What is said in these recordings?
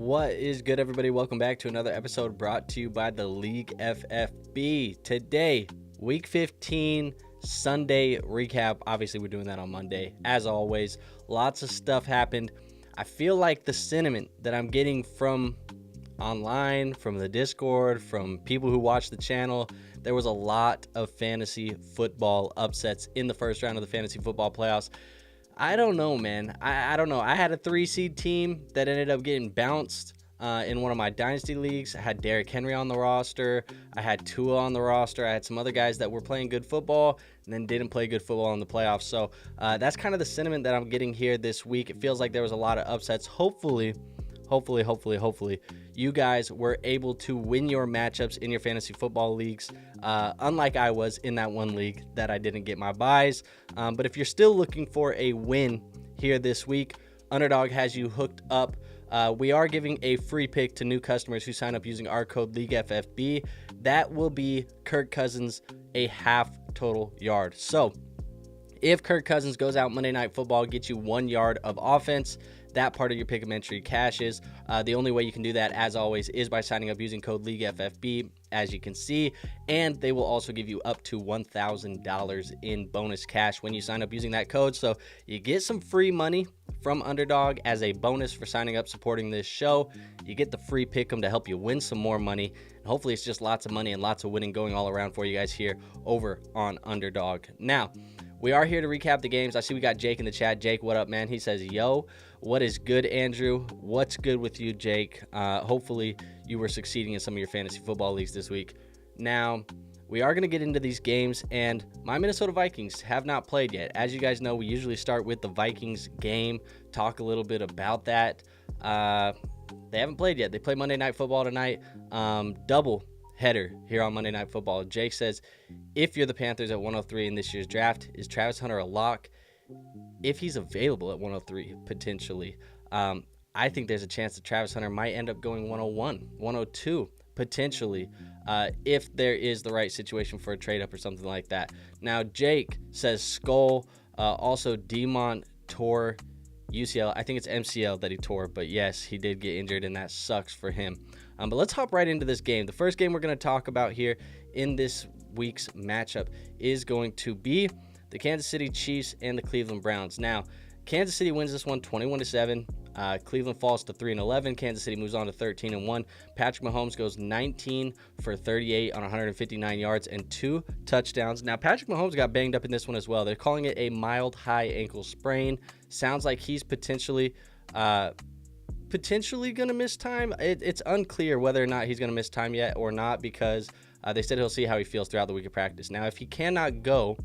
What is good, everybody? Welcome back to another episode brought to you by the League FFB. Today, Week 15 Sunday recap. Obviously, we're doing that on Monday. As always, lots of stuff happened. I feel like the sentiment that I'm getting from online, from the Discord, from people who watch the channel, there was a lot of fantasy football upsets in the first round of the fantasy football playoffs. I don't know, man. I don't know. I had a 3-seed team that ended up getting bounced in one of my dynasty leagues. I had Derrick Henry on the roster. I had Tua on the roster. I had some other guys that were playing good football and then didn't play good football in the playoffs. So that's kind of the sentiment that I'm getting here this week. It feels like there was a lot of upsets. Hopefully, you guys were able to win your matchups in your fantasy football leagues, unlike I was in that one league that I didn't get my buys. But if you're still looking for a win here this week, Underdog has you hooked up. We are giving a free pick to new customers who sign up using our code LEAGUEFFB. That will be Kirk Cousins a half total yard. So if Kirk Cousins goes out Monday Night Football, gets you 1 yard of offense, that part of your pick'em entry cashes. The only way you can do that, as always, is by signing up using code LEAGUEFFB, as you can see, and they will also give you up to $1,000 in bonus cash when you sign up using that code. So you get some free money from Underdog as a bonus for signing up, supporting this show. You get the free pick'em to help you win some more money, and hopefully it's just lots of money and lots of winning going all around for you guys here over on Underdog. Now, we are here to recap the games. I see we got Jake in the chat. Jake, what up, man? He says, yo, what is good, Andrew? What's good with you, Jake? Hopefully you were succeeding in some of your fantasy football leagues this week. Now, we are going to get into these games, and my Minnesota Vikings have not played yet. As you guys know, we usually start with the Vikings game, talk a little bit about that. They haven't played yet. They play Monday Night Football tonight. Double header here on Monday Night Football. Jake says, if you're the Panthers at 103 in this year's draft, is Travis Hunter a lock? If he's available at 103, potentially. I think there's a chance that Travis Hunter might end up going 101, 102, potentially, if there is the right situation for a trade-up or something like that. Now, Jake says Skull, also Demont tore UCL. I think it's MCL that he tore, but yes, he did get injured, and that sucks for him. But let's hop right into this game. The first game we're going to talk about here in this week's matchup is going to be the Kansas City Chiefs and the Cleveland Browns. Now, Kansas City wins this one 21-7. Cleveland falls to 3-11. Kansas City moves on to 13-1. Patrick Mahomes goes 19 for 38 on 159 yards and 2 touchdowns. Now, Patrick Mahomes got banged up in this one as well. They're calling it a mild high ankle sprain. Sounds like he's potentially going to miss time. It's unclear whether or not he's going to miss time yet or not, because they said he'll see how he feels throughout the week of practice. Now, if he cannot go,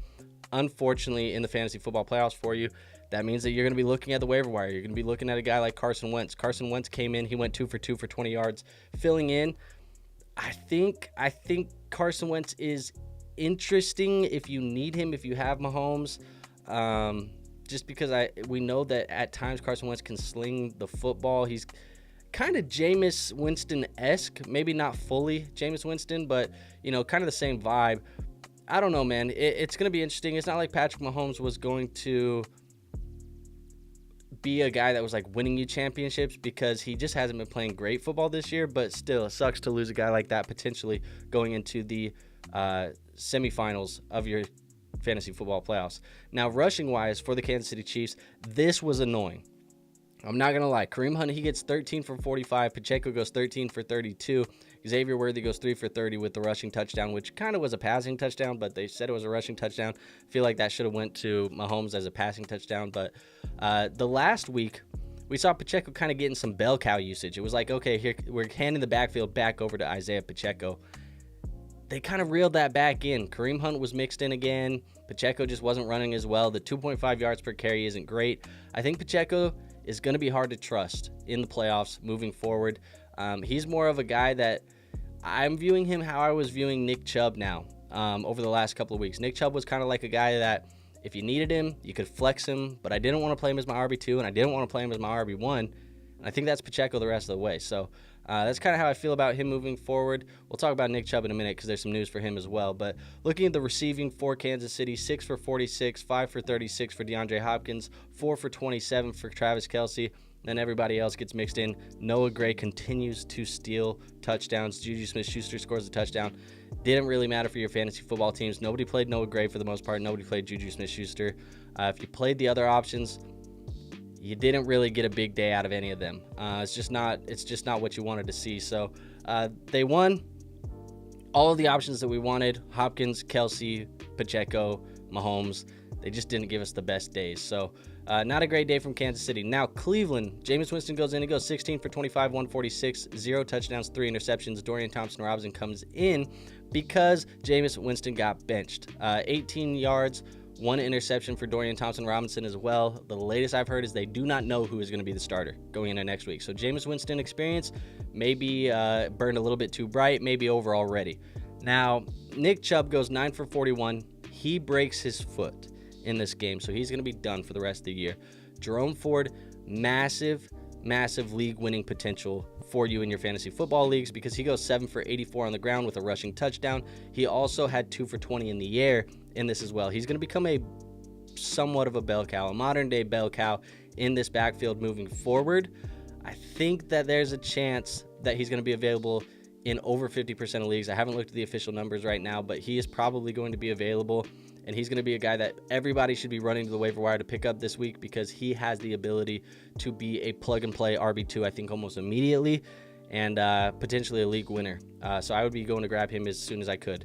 unfortunately, in the fantasy football playoffs for you, that means that you're going to be looking at the waiver wire. You're going to be looking at a guy like Carson Wentz. Carson Wentz came in. He went 2 for 2 for 20 yards. Filling in, I think Carson Wentz is interesting if you need him, if you have Mahomes. Just because we know that at times Carson Wentz can sling the football. He's kind of Jameis Winston-esque. Maybe not fully Jameis Winston, but, kind of the same vibe. I don't know, man. It's going to be interesting. It's not like Patrick Mahomes was going to be a guy that was like winning you championships, because he just hasn't been playing great football this year. But still, it sucks to lose a guy like that potentially going into the semifinals of your fantasy football playoffs. Now, rushing wise for the Kansas City Chiefs, this was annoying. I'm not going to lie. Kareem Hunt, he gets 13 for 45. Pacheco goes 13 for 32. Xavier Worthy goes 3 for 30 with the rushing touchdown, which kind of was a passing touchdown, but they said it was a rushing touchdown. I feel like that should have went to Mahomes as a passing touchdown. But the last week, we saw Pacheco kind of getting some bell cow usage. It was like, okay, here we're handing the backfield back over to Isaiah Pacheco. They kind of reeled that back in. Kareem Hunt was mixed in again. Pacheco just wasn't running as well. The 2.5 yards per carry isn't great. I think Pacheco is going to be hard to trust in the playoffs moving forward. He's more of a guy that I'm viewing him how I was viewing Nick Chubb now over the last couple of weeks. Nick Chubb was kind of like a guy that if you needed him, you could flex him, but I didn't want to play him as my RB2, and I didn't want to play him as my RB1. And I think that's Pacheco the rest of the way. So that's kind of how I feel about him moving forward. We'll talk about Nick Chubb in a minute because there's some news for him as well. But looking at the receiving for Kansas City, 6 for 46, 5 for 36 for DeAndre Hopkins, 4 for 27 for Travis Kelce, Then everybody else gets mixed in. Noah Gray continues to steal touchdowns. Juju Smith-Schuster scores a touchdown. Didn't really matter for your fantasy football teams. Nobody played Noah Gray for the most part. Nobody played Juju Smith-Schuster. If you played the other options, you didn't really get a big day out of any of them. It's just not what you wanted to see. So they won all of the options that we wanted. Hopkins, Kelsey, Pacheco, Mahomes. They just didn't give us the best days. So not a great day from Kansas City. Now Cleveland, Jameis Winston goes in. He goes 16 for 25, 146, 0 touchdowns, 3 interceptions. Dorian Thompson-Robinson comes in because Jameis Winston got benched. 18 yards, 1 interception for Dorian Thompson-Robinson as well. The latest I've heard is they do not know who is going to be the starter going into next week. So Jameis Winston experience maybe burned a little bit too bright, maybe over already. Now, Nick Chubb goes 9 for 41. He breaks his foot in this game, so he's going to be done for the rest of the year. Jerome Ford, massive league-winning potential for you in your fantasy football leagues because he goes 7 for 84 on the ground with a rushing touchdown. He also had 2 for 20 in the air in this as well. He's going to become a somewhat of a bell cow, a modern-day bell cow in this backfield moving forward. I think that there's a chance that he's going to be available in over 50% of leagues. I haven't looked at the official numbers right now, but he is probably going to be available, and he's going to be a guy that everybody should be running to the waiver wire to pick up this week because he has the ability to be a plug-and-play RB2, I think, almost immediately, and potentially a league winner. So I would be going to grab him as soon as I could.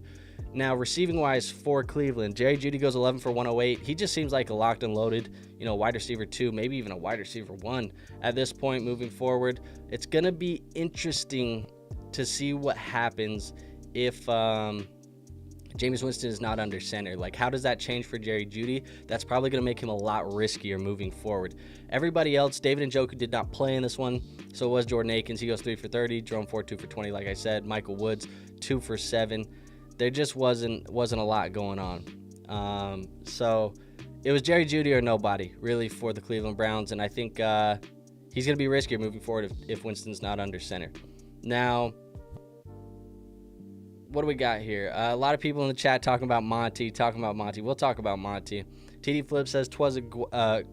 Now, receiving-wise for Cleveland, Jerry Jeudy goes 11 for 108. He just seems like a locked and loaded, wide receiver 2, maybe even a wide receiver 1 at this point moving forward. It's going to be interesting to see what happens if Jameis Winston is not under center. Like, how does that change for Jerry Jeudy? That's probably going to make him a lot riskier moving forward. Everybody else, David Njoku did not play in this one, so it was Jordan Akins. He goes 3 for 30. Jerome Ford 2 for 20, like I said. Michael Woods 2 for 7. There just wasn't a lot going on. So it was Jerry Jeudy or nobody, really, for the Cleveland Browns, and I think he's going to be riskier moving forward if Winston's not under center. Now, what do we got here? A lot of people in the chat talking about Monty. We'll talk about Monty. TD Flip says, "'Twas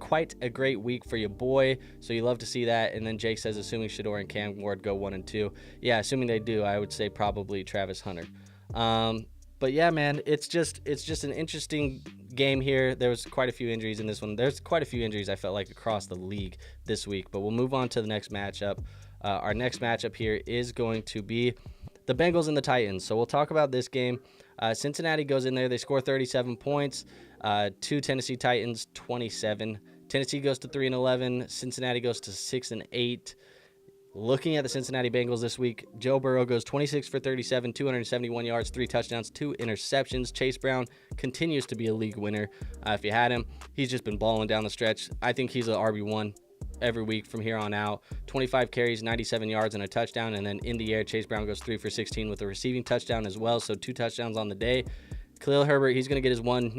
quite a great week for your boy, so you love to see that." And then Jake says, assuming Shador and Cam Ward go 1 and 2. Yeah, assuming they do, I would say probably Travis Hunter. But yeah, man, it's just an interesting game here. There was quite a few injuries in this one. There's quite a few injuries I felt like across the league this week, but we'll move on to the next matchup. Our next matchup here is going to be the Bengals and the Titans. So we'll talk about this game. Cincinnati goes in there. They score 37 points. To Tennessee Titans, 27. Tennessee goes to 3-11. Cincinnati goes to 6-8. Looking at the Cincinnati Bengals this week, Joe Burrow goes 26 for 37, 271 yards, 3 touchdowns, 2 interceptions. Chase Brown continues to be a league winner. If you had him, he's just been balling down the stretch. I think he's an RB1 every week from here on out. 25 carries, 97 yards, and a touchdown. And then in the air, Chase Brown goes 3 for 16 with a receiving touchdown as well. So 2 touchdowns on the day. Khalil Herbert, he's going to get his one,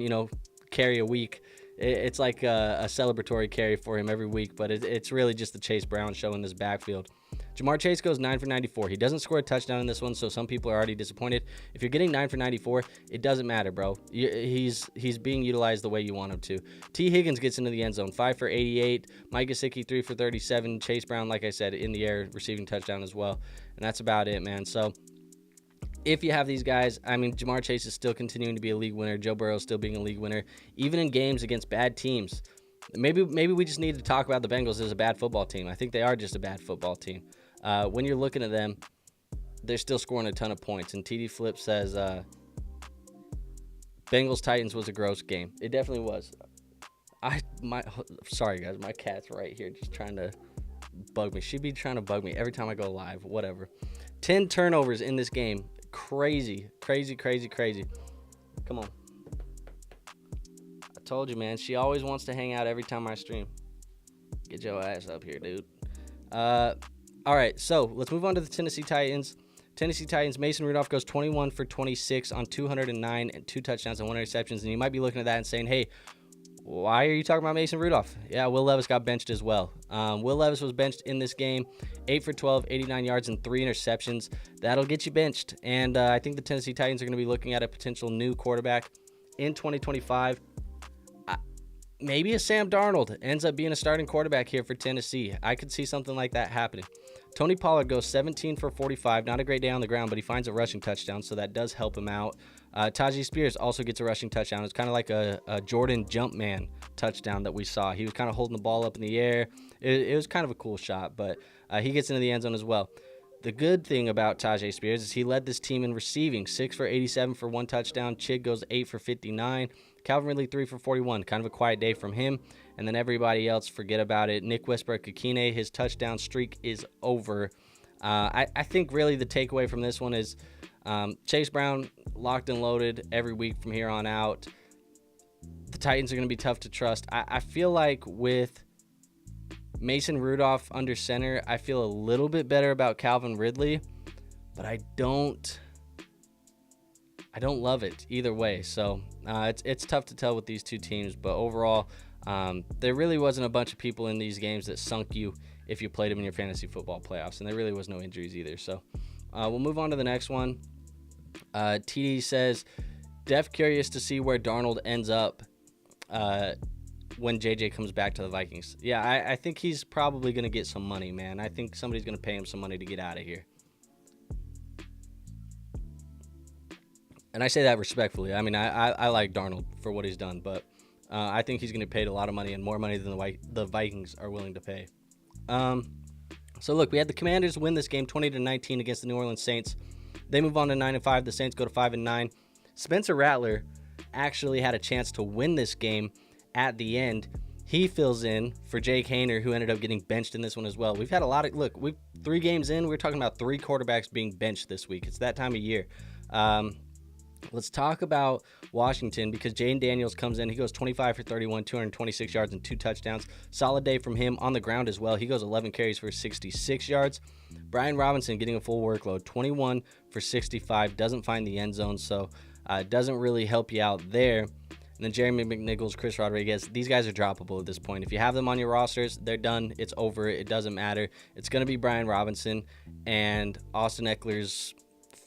carry a week. It's like a celebratory carry for him every week, but it's really just the Chase Brown show in this backfield. Jamar Chase goes 9 for 94. He doesn't score a touchdown in this one, so some people are already disappointed. If you're getting 9 for 94, it doesn't matter, bro. He's being utilized the way you want him to. T. Higgins gets into the end zone, 5 for 88. Mike Gesicki, 3 for 37. Chase Brown, like I said, in the air, receiving touchdown as well. And that's about it, man. So if you have these guys, Jamar Chase is still continuing to be a league winner. Joe Burrow is still being a league winner, even in games against bad teams. Maybe we just need to talk about the Bengals as a bad football team. I think they are just a bad football team. When you're looking at them, they're still scoring a ton of points. And TD Flip says Bengals-Titans was a gross game. It definitely was. Sorry, guys. My cat's right here just trying to bug me. She'd be trying to bug me every time I go live. Whatever. 10 turnovers in this game. Crazy. Come on. I told you, man. She always wants to hang out every time I stream. Get your ass up here, dude. All right, so let's move on to the Tennessee Titans. Tennessee Titans, Mason Rudolph goes 21 for 26 on 209 and 2 touchdowns and 1 interceptions. And you might be looking at that and saying, hey, why are you talking about Mason Rudolph? Yeah, Will Levis got benched as well. Will Levis was benched in this game, 8 for 12, 89 yards and 3 interceptions. That'll get you benched. And I think the Tennessee Titans are going to be looking at a potential new quarterback in 2025. maybe a Sam Darnold ends up being a starting quarterback here for Tennessee. I could see something like that happening. Tony Pollard goes 17 for 45. Not a great day on the ground, but he finds a rushing touchdown, so that does help him out. Tajee Spears also gets a rushing touchdown. It's kind of like a Jordan Jumpman touchdown that we saw. He was kind of holding the ball up in the air. It was kind of a cool shot, but he gets into the end zone as well. The good thing about Tajee Spears is he led this team in receiving, 6 for 87 for 1 touchdown. Chig goes 8 for 59. Calvin Ridley, 3 for 41. Kind of a quiet day from him. And then everybody else, forget about it. Nick Westbrook-Ikine, his touchdown streak is over. I think really the takeaway from this one is Chase Brown locked and loaded every week from here on out. The Titans are going to be tough to trust. I feel like with Mason Rudolph under center, I feel a little bit better about Calvin Ridley, but I don't love it either way. So it's tough to tell with these two teams, but overall, there really wasn't a bunch of people in these games that sunk you if you played them in your fantasy football playoffs, and there really was no injuries either. So we'll move on to the next one. TD says, "Def curious to see where Darnold ends up when JJ comes back to the Vikings." Yeah, I think he's probably going to get some money, man. I think somebody's going to pay him some money to get out of here. And I say that respectfully. I mean, I like Darnold for what he's done, but I think he's going to be paid a lot of money and more money than the Vikings are willing to pay. So look, we had the Commanders win this game 20-19 against the New Orleans Saints. They move on to 9-5. The Saints go to 5-9. Spencer Rattler actually had a chance to win this game at the end. He fills in for Jake Haener, who ended up getting benched in this one as well. We've had a lot of, look, 3 games in, we're talking about 3 quarterbacks being benched this week. It's that time of year. Let's talk about Washington because Jayden Daniels comes in. He goes 25 for 31, 226 yards and 2 touchdowns. Solid day from him on the ground as well. He goes 11 carries for 66 yards. Brian Robinson getting a full workload, 21 for 65. Doesn't find the end zone, so doesn't really help you out there. And then Jeremy McNichols, Chris Rodriguez, these guys are droppable at this point. If you have them on your rosters, they're done. It's over. It doesn't matter. It's going to be Brian Robinson and Austin Eckler's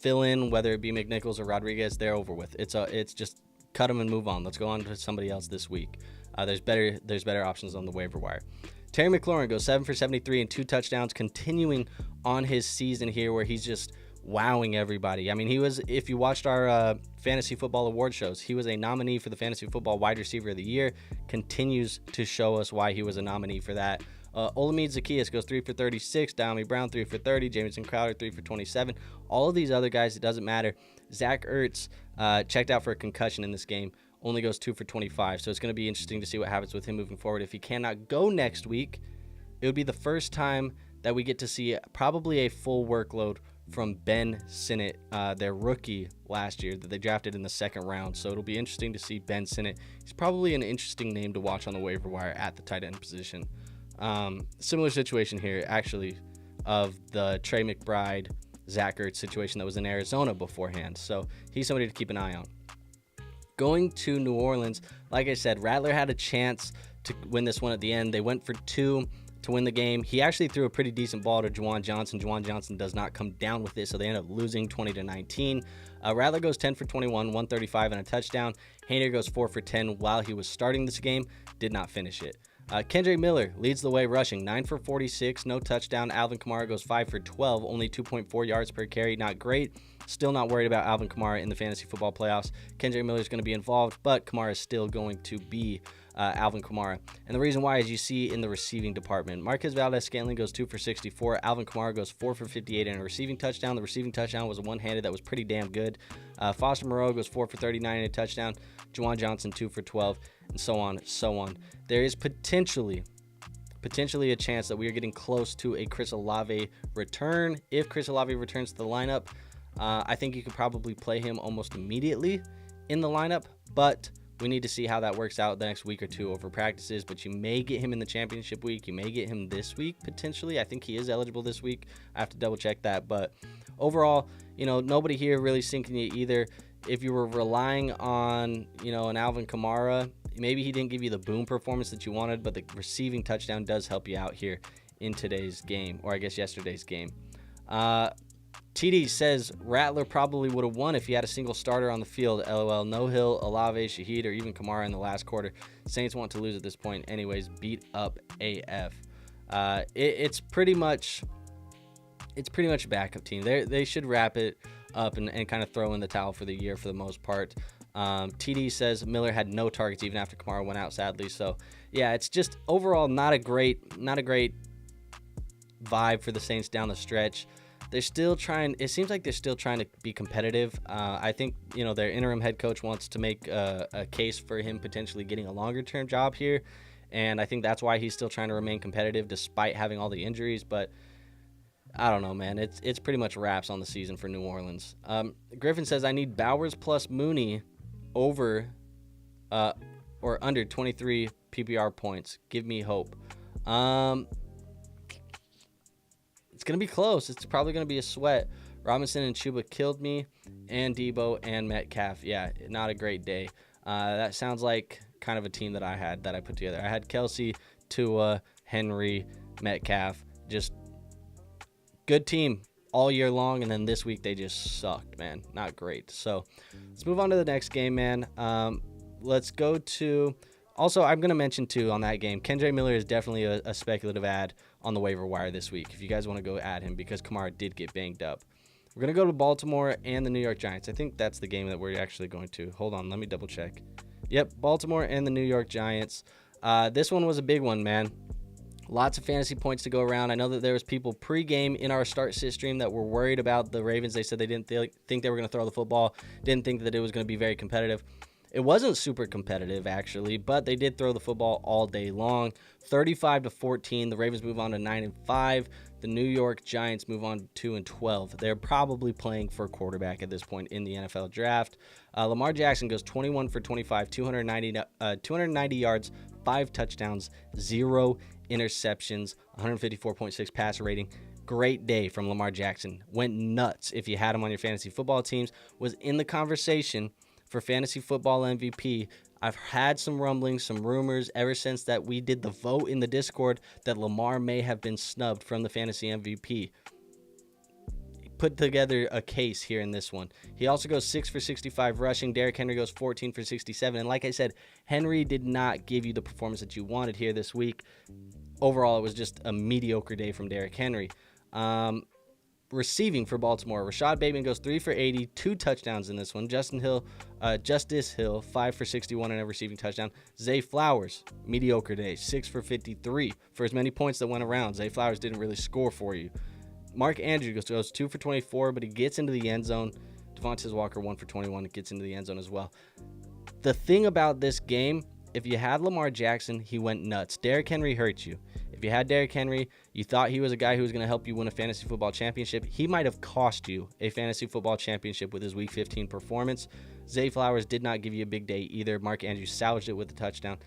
fill in, whether it be McNichols or Rodriguez, they're over with. It's just cut them and move on. Let's go on to somebody else this week. There's better options on the waiver wire. Terry McLaurin goes 7 for 73 and 2 touchdowns, continuing on his season here where he's just wowing everybody. I mean, he was, if you watched our fantasy football award shows, he was a nominee for the fantasy football wide receiver of the year. Continues to show us why he was a nominee for that. Olamide Zaccheaus goes 3 for 36. Diami Brown 3 for 30. Jamison Crowder 3 for 27. All of these other guys, it doesn't matter. Zach Ertz checked out for a concussion in this game. Only goes 2 for 25. So it's going to be interesting to see what happens with him moving forward. If he cannot go next week, it would be the first time that we get to see probably a full workload from Ben Sinnott, their rookie last year that they drafted in the 2nd round. So it'll be interesting to see Ben Sinnott. He's probably an interesting name to watch on the waiver wire at the tight end position. Similar situation here, actually, of the Trey McBride, Zach Ertz situation that was in Arizona beforehand. So he's somebody to keep an eye on. Going to New Orleans, like I said, Rattler had a chance to win this one at the end. They went for 2 to win the game. He actually threw a pretty decent ball to Juwan Johnson. Juwan Johnson does not come down with it, so they end up losing 20-19. Rattler goes 10 for 21, 135 and a touchdown. Haener goes 4 for 10 while he was starting this game. Did not finish it. Kendrick Miller leads the way rushing, 9 for 46, no touchdown. Alvin Kamara goes 5 for 12, only 2.4 yards per carry. Not great. Still not worried about Alvin Kamara in the fantasy football playoffs. Kendrick Miller is going to be involved, but Kamara is still going to be Alvin Kamara. And the reason why is you see in the receiving department. Marquez Valdez-Scantling goes 2 for 64. Alvin Kamara goes 4 for 58 and a receiving touchdown. The receiving touchdown was a one-handed that was pretty damn good. Foster Moreau goes 4 for 39 and a touchdown. Juwan Johnson 2 for 12, and so on, so on. There is potentially a chance that we are getting close to a Chris Olave return. If Chris Olave returns to the lineup, I think you could probably play him almost immediately in the lineup, but we need to see how that works out the next week or 2 over practices. But you may get him in the championship week. You may get him this week, potentially. I think he is eligible this week. I have to double check that. But overall, nobody here really sinking you either. If you were relying on, an Alvin Kamara, maybe he didn't give you the boom performance that you wanted, but the receiving touchdown does help you out here in today's game, or I guess yesterday's game. TD says Rattler probably would have won if he had a single starter on the field. LOL. No Hill, Olave, Shaheed, or even Kamara in the last quarter. Saints want to lose at this point. Anyways, beat up AF. It's pretty much a backup team. They should wrap it up and kind of throw in the towel for the year for the most part. TD says Miller had no targets even after Kamara went out, sadly. So yeah, it's just overall not a great vibe for the Saints down the stretch. They're still trying. It seems like they're still trying to be competitive. I think their interim head coach wants to make a case for him potentially getting a longer term job here, and I think that's why he's still trying to remain competitive despite having all the injuries. But I don't know, man. It's pretty much wraps on the season for New Orleans. Griffin says I need Bowers plus Mooney over or under 23 PPR points. Give me hope. It's going to be close. It's probably going to be a sweat. Robinson and Chuba killed me, and Debo and Metcalf. Yeah, not a great day. That sounds like kind of a team that I put together. I had Kelsey, Tua, Henry, Metcalf. Just good team all year long, and then this week they just sucked, man. Not great. So let's move on to the next game, man. Let's go to... Also, I'm going to mention, too, on that game, Kendre Miller is definitely a speculative ad on the waiver wire this week, if you guys want to go add him, because Kamara did get banged up. We're going to go to Baltimore and the New York Giants. I think that's the game that we're actually going to. Hold on, let me double check. Yep, Baltimore and the New York Giants. This one was a big one, man. Lots of fantasy points to go around. I know that there was people pre-game in our start-sit stream that were worried about the Ravens. They said they didn't think they were going to throw the football, didn't think that it was going to be very competitive. It wasn't super competitive, actually, but they did throw the football all day long. 35-14. The Ravens move on to 9-5. The New York Giants move on to 2-12. They're probably playing for a quarterback at this point in the NFL draft. Lamar Jackson goes 21 for 25, 290 yards, 5 touchdowns, 0 interceptions, 154.6 passer rating. Great day from Lamar Jackson. Went nuts if you had him on your fantasy football teams. Was in the conversation for fantasy football MVP. I've had some rumblings, some rumors ever since that we did the vote in the Discord that Lamar may have been snubbed from the fantasy MVP. Put together a case here in this one. He also goes 6 for 65 rushing. Derrick Henry goes 14 for 67. And like I said, Henry did not give you the performance that you wanted here this week. Overall, it was just a mediocre day from Derrick Henry. Receiving for Baltimore, Rashad Bateman goes 3 for 80, 2 touchdowns in this one. Justice Hill, 5 for 61 and a receiving touchdown. Zay Flowers, mediocre day, 6 for 53 for as many points that went around. Zay Flowers didn't really score for you. Mark Andrews goes 2 for 24, but he gets into the end zone. Devontae Walker, 1 for 21, gets into the end zone as well. The thing about this game, if you had Lamar Jackson, he went nuts. Derrick Henry hurt you. If you had Derrick Henry, you thought he was a guy who was going to help you win a fantasy football championship. He might have cost you a fantasy football championship with his Week 15 performance. Zay Flowers did not give you a big day either. Mark Andrews salvaged it with a touchdown.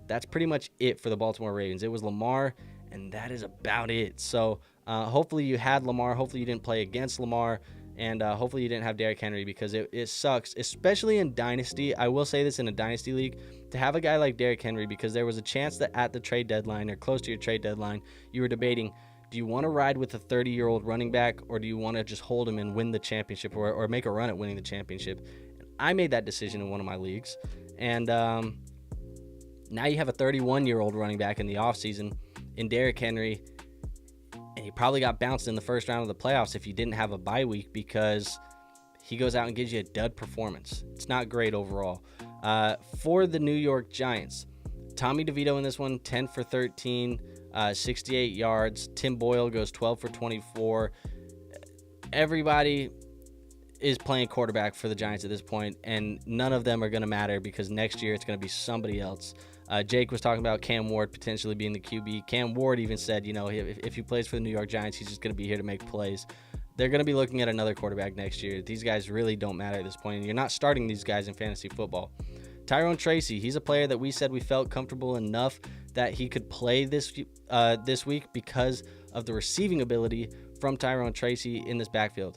That's pretty much it for the Baltimore Ravens. It was Lamar, and that is about it. So hopefully you had Lamar. Hopefully you didn't play against Lamar. And hopefully you didn't have Derrick Henry, because it sucks, especially in Dynasty. I will say this, in a Dynasty league, to have a guy like Derrick Henry, because there was a chance that at the trade deadline or close to your trade deadline, you were debating, do you want to ride with a 30-year-old running back, or do you want to just hold him and win the championship, or make a run at winning the championship? And I made that decision in one of my leagues. And now you have a 31-year-old running back in the offseason in Derrick Henry. And he probably got bounced in the first round of the playoffs if you didn't have a bye week, because he goes out and gives you a dud performance. It's not great overall. For the New York Giants, Tommy DeVito in this one, 10 for 13, 68 yards. Tim Boyle goes 12 for 24. Everybody is playing quarterback for the Giants at this point, and none of them are going to matter, because next year it's going to be somebody else. Jake was talking about Cam Ward potentially being the QB. Cam Ward even said, if he plays for the New York Giants, he's just going to be here to make plays. They're going to be looking at another quarterback next year. These guys really don't matter at this point, and you're not starting these guys in fantasy football. Tyrone Tracy, he's a player that we said we felt comfortable enough that he could play this week because of the receiving ability from Tyrone Tracy in this backfield.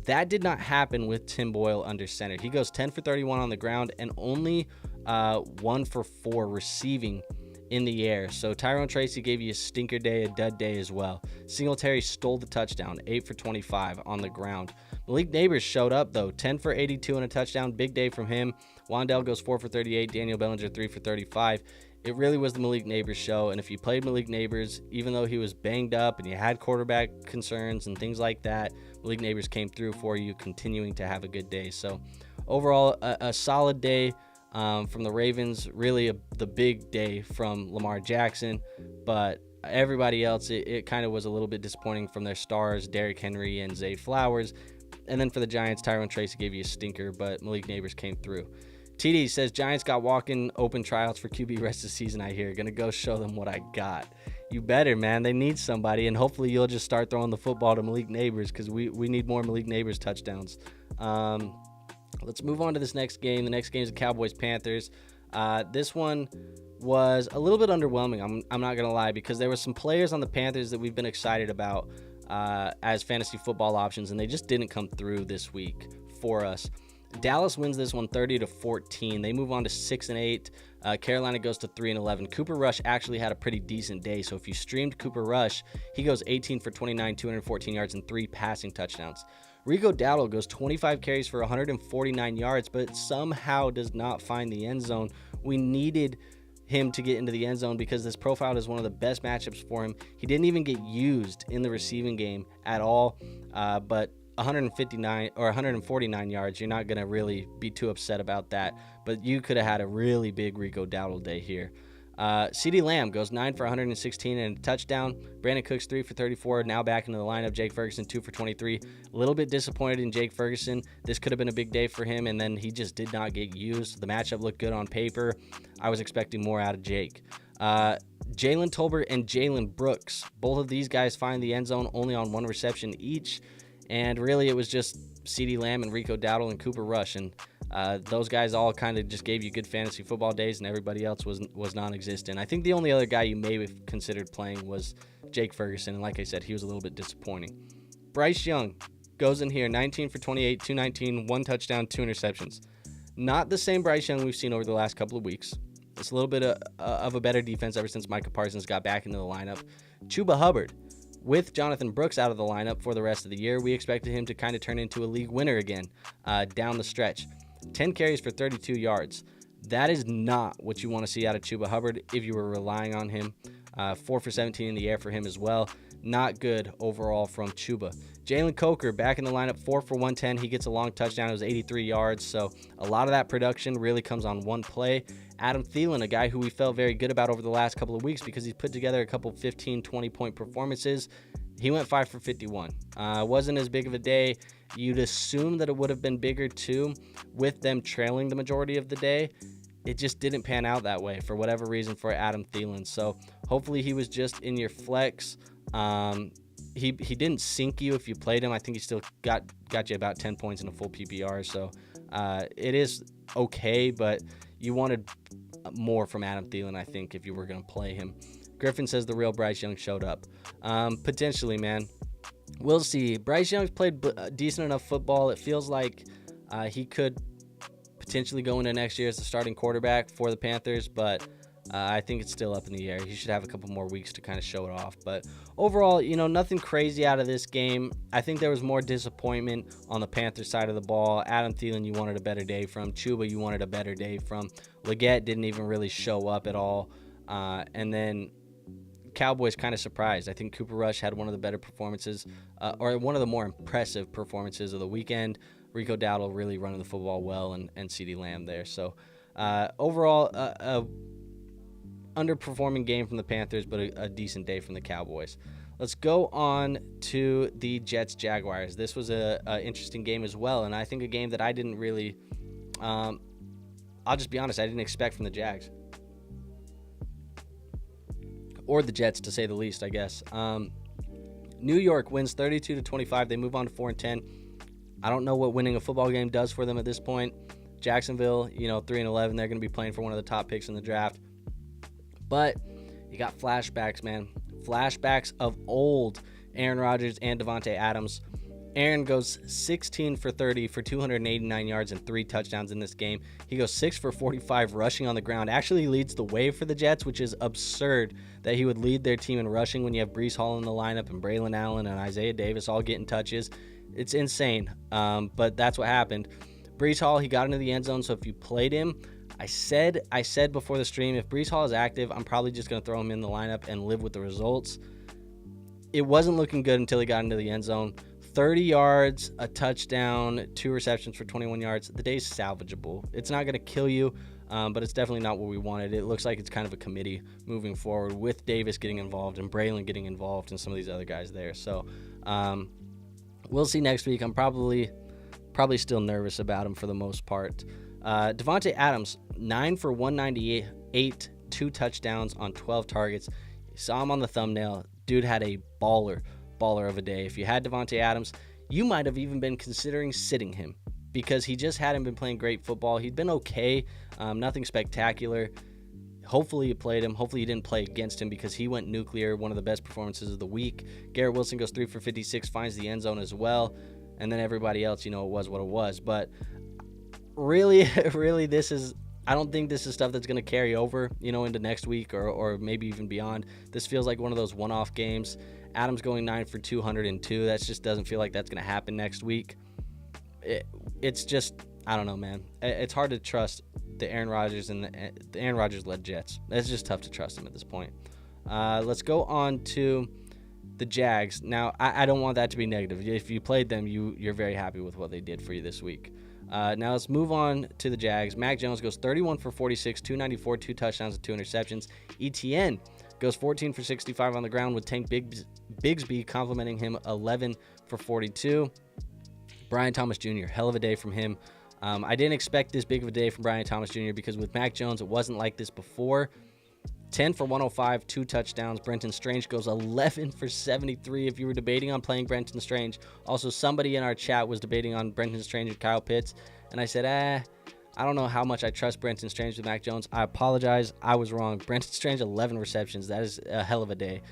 That did not happen with Tim Boyle under center. He goes 10 for 31 on the ground and only 1 for 4 receiving in the air. So Tyrone Tracy gave you a stinker day, a dud day as well. Singletary stole the touchdown, 8 for 25 on the ground. Malik Neighbors showed up, though, 10 for 82 and a touchdown. Big day from him. Wandell goes 4 for 38. Daniel Bellinger, 3 for 35. It really was the Malik Neighbors show, and if you played Malik Neighbors, even though he was banged up and you had quarterback concerns and things like that, Malik Neighbors came through for you, continuing to have a good day. So overall, a solid day from the Ravens, really the big day from Lamar Jackson, but everybody else, it kind of was a little bit disappointing from their stars, Derrick Henry and Zay Flowers. And then for the Giants, Tyrone Tracy gave you a stinker, but Malik Neighbors came through. TD says, Giants got walk-in open tryouts for QB rest of the season, I hear. Gonna go show them what I got. You better, man. They need somebody, and hopefully you'll just start throwing the football to Malik Neighbors, because we need more Malik Neighbors touchdowns. Let's move on to this next game. The next game is the Cowboys-Panthers. This one was a little bit underwhelming, I'm not going to lie, because there were some players on the Panthers that we've been excited about as fantasy football options, and they just didn't come through this week for us. Dallas wins this one 30-14. They move on to 6-8. Carolina goes to 3-11. Cooper Rush actually had a pretty decent day. So if you streamed Cooper Rush, he goes 18 for 29, 214 yards, and 3 passing touchdowns. Rico Dowdle goes 25 carries for 149 yards, but somehow does not find the end zone. We needed him to get into the end zone because this profile is one of the best matchups for him. He didn't even get used in the receiving game at all, but 159 or 149 yards, you're not going to really be too upset about that, but you could have had a really big Rico Dowdle day here. CeeDee Lamb goes 9 for 116 and a touchdown. Brandon Cooks 3 for 34, now back into the lineup. Jake Ferguson 2 for 23. A little bit disappointed in Jake Ferguson. This could have been a big day for him, and then he just did not get used. The matchup looked good on paper. I was expecting more out of Jake. Jalen Tolbert and Jalen Brooks, both of these guys find the end zone only on 1 reception each. And really, it was just CeeDee Lamb and Rico Dowdle and Cooper Rush. And those guys all kind of just gave you good fantasy football days, and everybody else was non-existent. I think the only other guy you may have considered playing was Jake Ferguson. And like I said, he was a little bit disappointing. Bryce Young goes in here, 19 for 28, 219, 1 touchdown, 2 interceptions. Not the same Bryce Young we've seen over the last couple of weeks. It's a little bit of a better defense ever since Micah Parsons got back into the lineup. Chuba Hubbard. With Jonathan Brooks out of the lineup for the rest of the year, we expected him to kind of turn into a league winner again down the stretch. 10 carries for 32 yards. That is not what you want to see out of Chuba Hubbard if you were relying on him. 4 for 17 in the air for him as well. Not good overall from Chuba. Jalen Coker back in the lineup, 4 for 110. He gets a long touchdown. It was 83 yards. So a lot of that production really comes on one play. Adam Thielen, a guy who we felt very good about over the last couple of weeks because he's put together a couple 15, 20-point performances. He went 5 for 51. Wasn't as big of a day. You'd assume that it would have been bigger too with them trailing the majority of the day. It just didn't pan out that way for whatever reason for Adam Thielen. So hopefully he was just in your flex. He didn't sink you if you played him. I think he still got you about 10 points in a full PPR. So it is okay, but you wanted more from Adam Thielen, I think, if you were going to play him. Griffin says the real Bryce Young showed up. Potentially, man. We'll see. Bryce Young's played decent enough football. It feels like he could potentially go into next year as the starting quarterback for the Panthers, but I think it's still up in the air. He should have a couple more weeks to kind of show it off. But overall, nothing crazy out of this game. I think there was more disappointment on the Panthers side of the ball. Adam Thielen, you wanted a better day from. Chuba, you wanted a better day from. Leggett didn't even really show up at all. And then Cowboys kind of surprised. I think Cooper Rush had one of the better performances, or one of the more impressive performances of the weekend. Rico Dowdle really running the football well, and CeeDee Lamb there. So overall, underperforming game from the Panthers, but a decent day from the Cowboys. Let's go on to the Jets-Jaguars. This was a interesting game as well, and I think a game that I didn't really I'll just be honest, I didn't expect from the Jags. Or the Jets, to say the least, I guess. New York wins 32-25. They move on to 4-10. I don't know what winning a football game does for them at this point. Jacksonville, 3-11. They're going to be playing for one of the top picks in the draft. But you got flashbacks, man. Flashbacks of old Aaron Rodgers and Davante Adams. Aaron goes 16 for 30 for 289 yards and 3 touchdowns in this game. He goes 6 for 45 rushing on the ground. Actually leads the way for the Jets, which is absurd that he would lead their team in rushing when you have Breece Hall in the lineup and Braylon Allen and Isaiah Davis all getting touches. It's insane, but that's what happened. Breece Hall, he got into the end zone, so if you played him, I said before the stream, if Breece Hall is active, I'm probably just going to throw him in the lineup and live with the results. It wasn't looking good until he got into the end zone. 30 yards, a touchdown, 2 receptions for 21 yards. The day's salvageable. It's not going to kill you, but it's definitely not what we wanted. It looks like it's kind of a committee moving forward with Davis getting involved and Braylon getting involved and some of these other guys there. So we'll see next week. I'm probably still nervous about him for the most part. Davante Adams, 9 for 198, 2 touchdowns on 12 targets. You saw him on the thumbnail. Dude had a baller of a day. If you had Davante Adams, you might have even been considering sitting him because he just hadn't been playing great football. He'd been okay, nothing spectacular. Hopefully you played him. Hopefully you didn't play against him because he went nuclear, one of the best performances of the week. Garrett Wilson goes 3 for 56, finds the end zone as well. And then everybody else, it was what it was. But really, I don't think this is stuff that's going to carry over, into next week or maybe even beyond. This feels like one of those one-off games. Adams going 9 for 202. That just doesn't feel like that's going to happen next week. It's just, I don't know, man. It's hard to trust the Aaron Rodgers and the Aaron Rodgers-led Jets. It's just tough to trust them at this point. Let's go on to the Jags. Now, I don't want that to be negative. If you played them, you're very happy with what they did for you this week. Now let's move on to the Jags. Mac Jones goes 31 for 46, 294, 2 touchdowns and 2 interceptions. ETN goes 14 for 65 on the ground with Tank Bigsby complimenting him 11 for 42. Brian Thomas Jr., hell of a day from him. I didn't expect this big of a day from Brian Thomas Jr. because with Mac Jones, it wasn't like this before. 10 for 105, 2 touchdowns. Brenton Strange goes 11 for 73. If you were debating on playing Brenton Strange, also somebody in our chat was debating on Brenton Strange and Kyle Pitts, and I said, I don't know how much I trust Brenton Strange with Mac Jones. I apologize. I was wrong. Brenton Strange, 11 receptions. That is a hell of a day.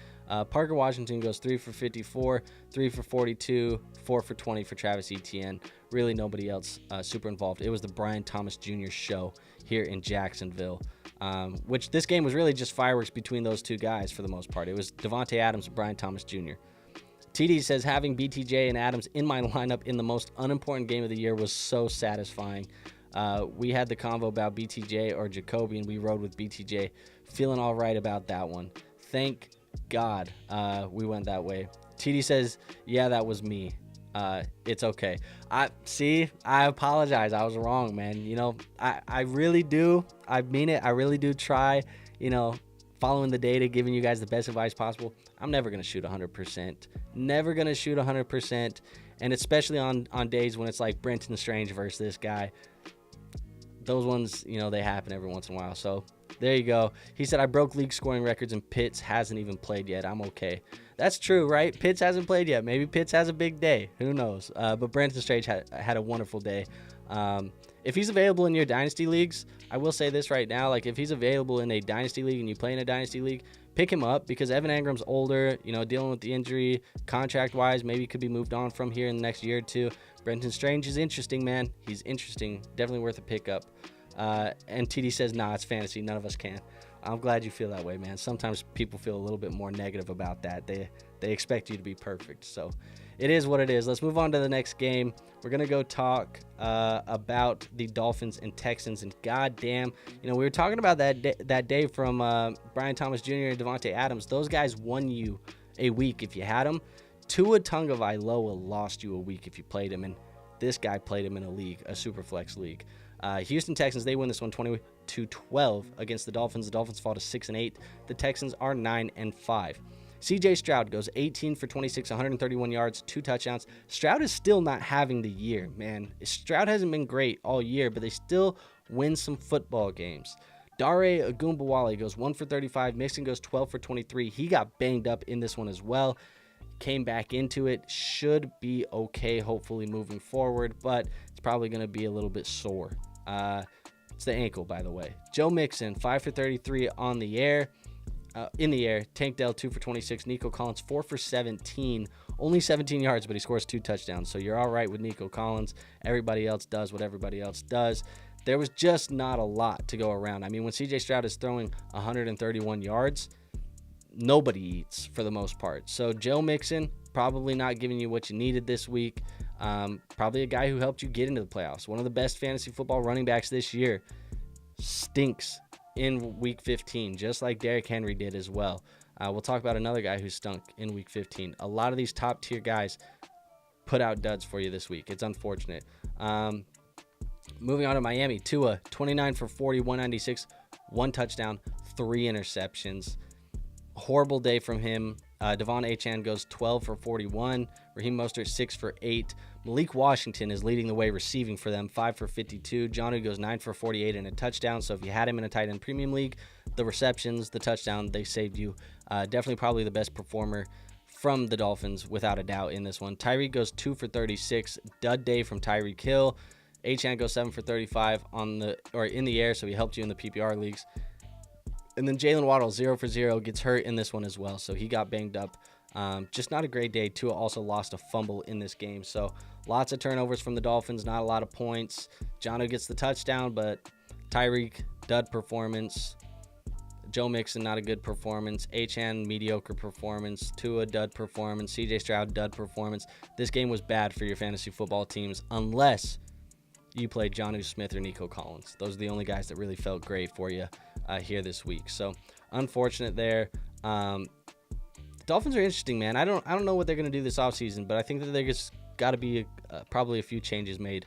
Parker Washington goes 3 for 54, 3 for 42, 4 for 20 for Travis Etienne. Really nobody else super involved. It was the Brian Thomas Jr. show here in Jacksonville, which this game was really just fireworks between those two guys for the most part. It was Davante Adams and Brian Thomas Jr. TD says, having BTJ and Adams in my lineup in the most unimportant game of the year was so satisfying. We had the convo about BTJ or Jacoby, and we rode with BTJ. Feeling all right about that one. Thank God we went that way. TD says, yeah, that was me. It's okay. I apologize. I was wrong, man. I really do. I mean it. I really do try, following the data, giving you guys the best advice possible. I'm never going to shoot 100%. Never going to shoot 100%. And especially on days when it's like Brenton Strange versus this guy. Those ones, they happen every once in a while. So there you go. He said, I broke league scoring records and Pitts hasn't even played yet. I'm okay. That's true, right? Pitts hasn't played yet. Maybe Pitts has a big day. Who knows? But Brenton Strange had a wonderful day. If he's available in your dynasty leagues, I will say this right now. Like, if he's available in a dynasty league and you play in a dynasty league, pick him up because Evan Engram's older, dealing with the injury. Contract-wise, maybe could be moved on from here in the next year or two. Brenton Strange is interesting, man. He's interesting. Definitely worth a pickup. And TD says, nah, it's fantasy. None of us can. I'm glad you feel that way, man. Sometimes people feel a little bit more negative about that. They expect you to be perfect. So it is what it is. Let's move on to the next game. We're going to go talk about the Dolphins and Texans. And goddamn, we were talking about that day from Brian Thomas Jr. and Davante Adams. Those guys won you a week if you had them. Tua Tagovailoa lost you a week if you played him. And this guy played him in a league, a super flex league. Houston Texans, they win this one 20-12 against the Dolphins. The Dolphins fall to 6-8. The Texans are 9-5. CJ Stroud goes 18 for 26, 131 yards, 2 touchdowns. Stroud is still not having the year, man. Stroud hasn't been great all year, but they still win some football games. Dare Ogunbowale goes 1 for 35. Mixon goes 12 for 23. He got banged up in this one as well. Came back into it. Should be okay, hopefully, moving forward, but it's probably going to be a little bit sore. It's the ankle, by the way. Joe Mixon, 5 for 33 on the air. In the air. Tank Dell, 2 for 26. Nico Collins, 4 for 17. Only 17 yards, but he scores 2 touchdowns. So you're all right with Nico Collins. Everybody else does what everybody else does. There was just not a lot to go around. I mean, when C.J. Stroud is throwing 131 yards, nobody eats for the most part. So Joe Mixon, probably not giving you what you needed this week. Probably a guy who helped you get into the playoffs. One of the best fantasy football running backs this year. Stinks in week 15, just like Derrick Henry did as well. We'll talk about another guy who stunk in week 15. A lot of these top tier guys put out duds for you this week. It's unfortunate. Moving on to Miami, Tua, 29 for 40, 196, 1 touchdown, 3 interceptions. Horrible day from him. Devon Achane goes 12 for 41. Raheem Mostert 6 for 8. Malik Washington is leading the way receiving for them, 5 for 52. Jonnu goes 9 for 48 and a touchdown. So if you had him in a tight end premium league, the receptions, the touchdown, they saved you. Definitely probably the best performer from the Dolphins without a doubt in this one. Tyreek goes 2 for 36. Dud day from Tyreek Hill. Achane goes 7 for 35 in the air, so he helped you in the PPR leagues. And then Jalen Waddle, 0 for 0, gets hurt in this one as well, so he got banged up. Just not a great day. Tua also lost a fumble in this game, so lots of turnovers from the Dolphins, not a lot of points. Jonnu gets the touchdown, but Tyreek, dud performance. Joe Mixon, not a good performance. Achane, mediocre performance. Tua, dud performance. C.J. Stroud, dud performance. This game was bad for your fantasy football teams unless you played Jonnu Smith or Nico Collins. Those are the only guys that really felt great for you here this week. So unfortunate there. The Dolphins are interesting, man. I don't know what they're going to do this offseason, but I think that there's got to be probably a few changes made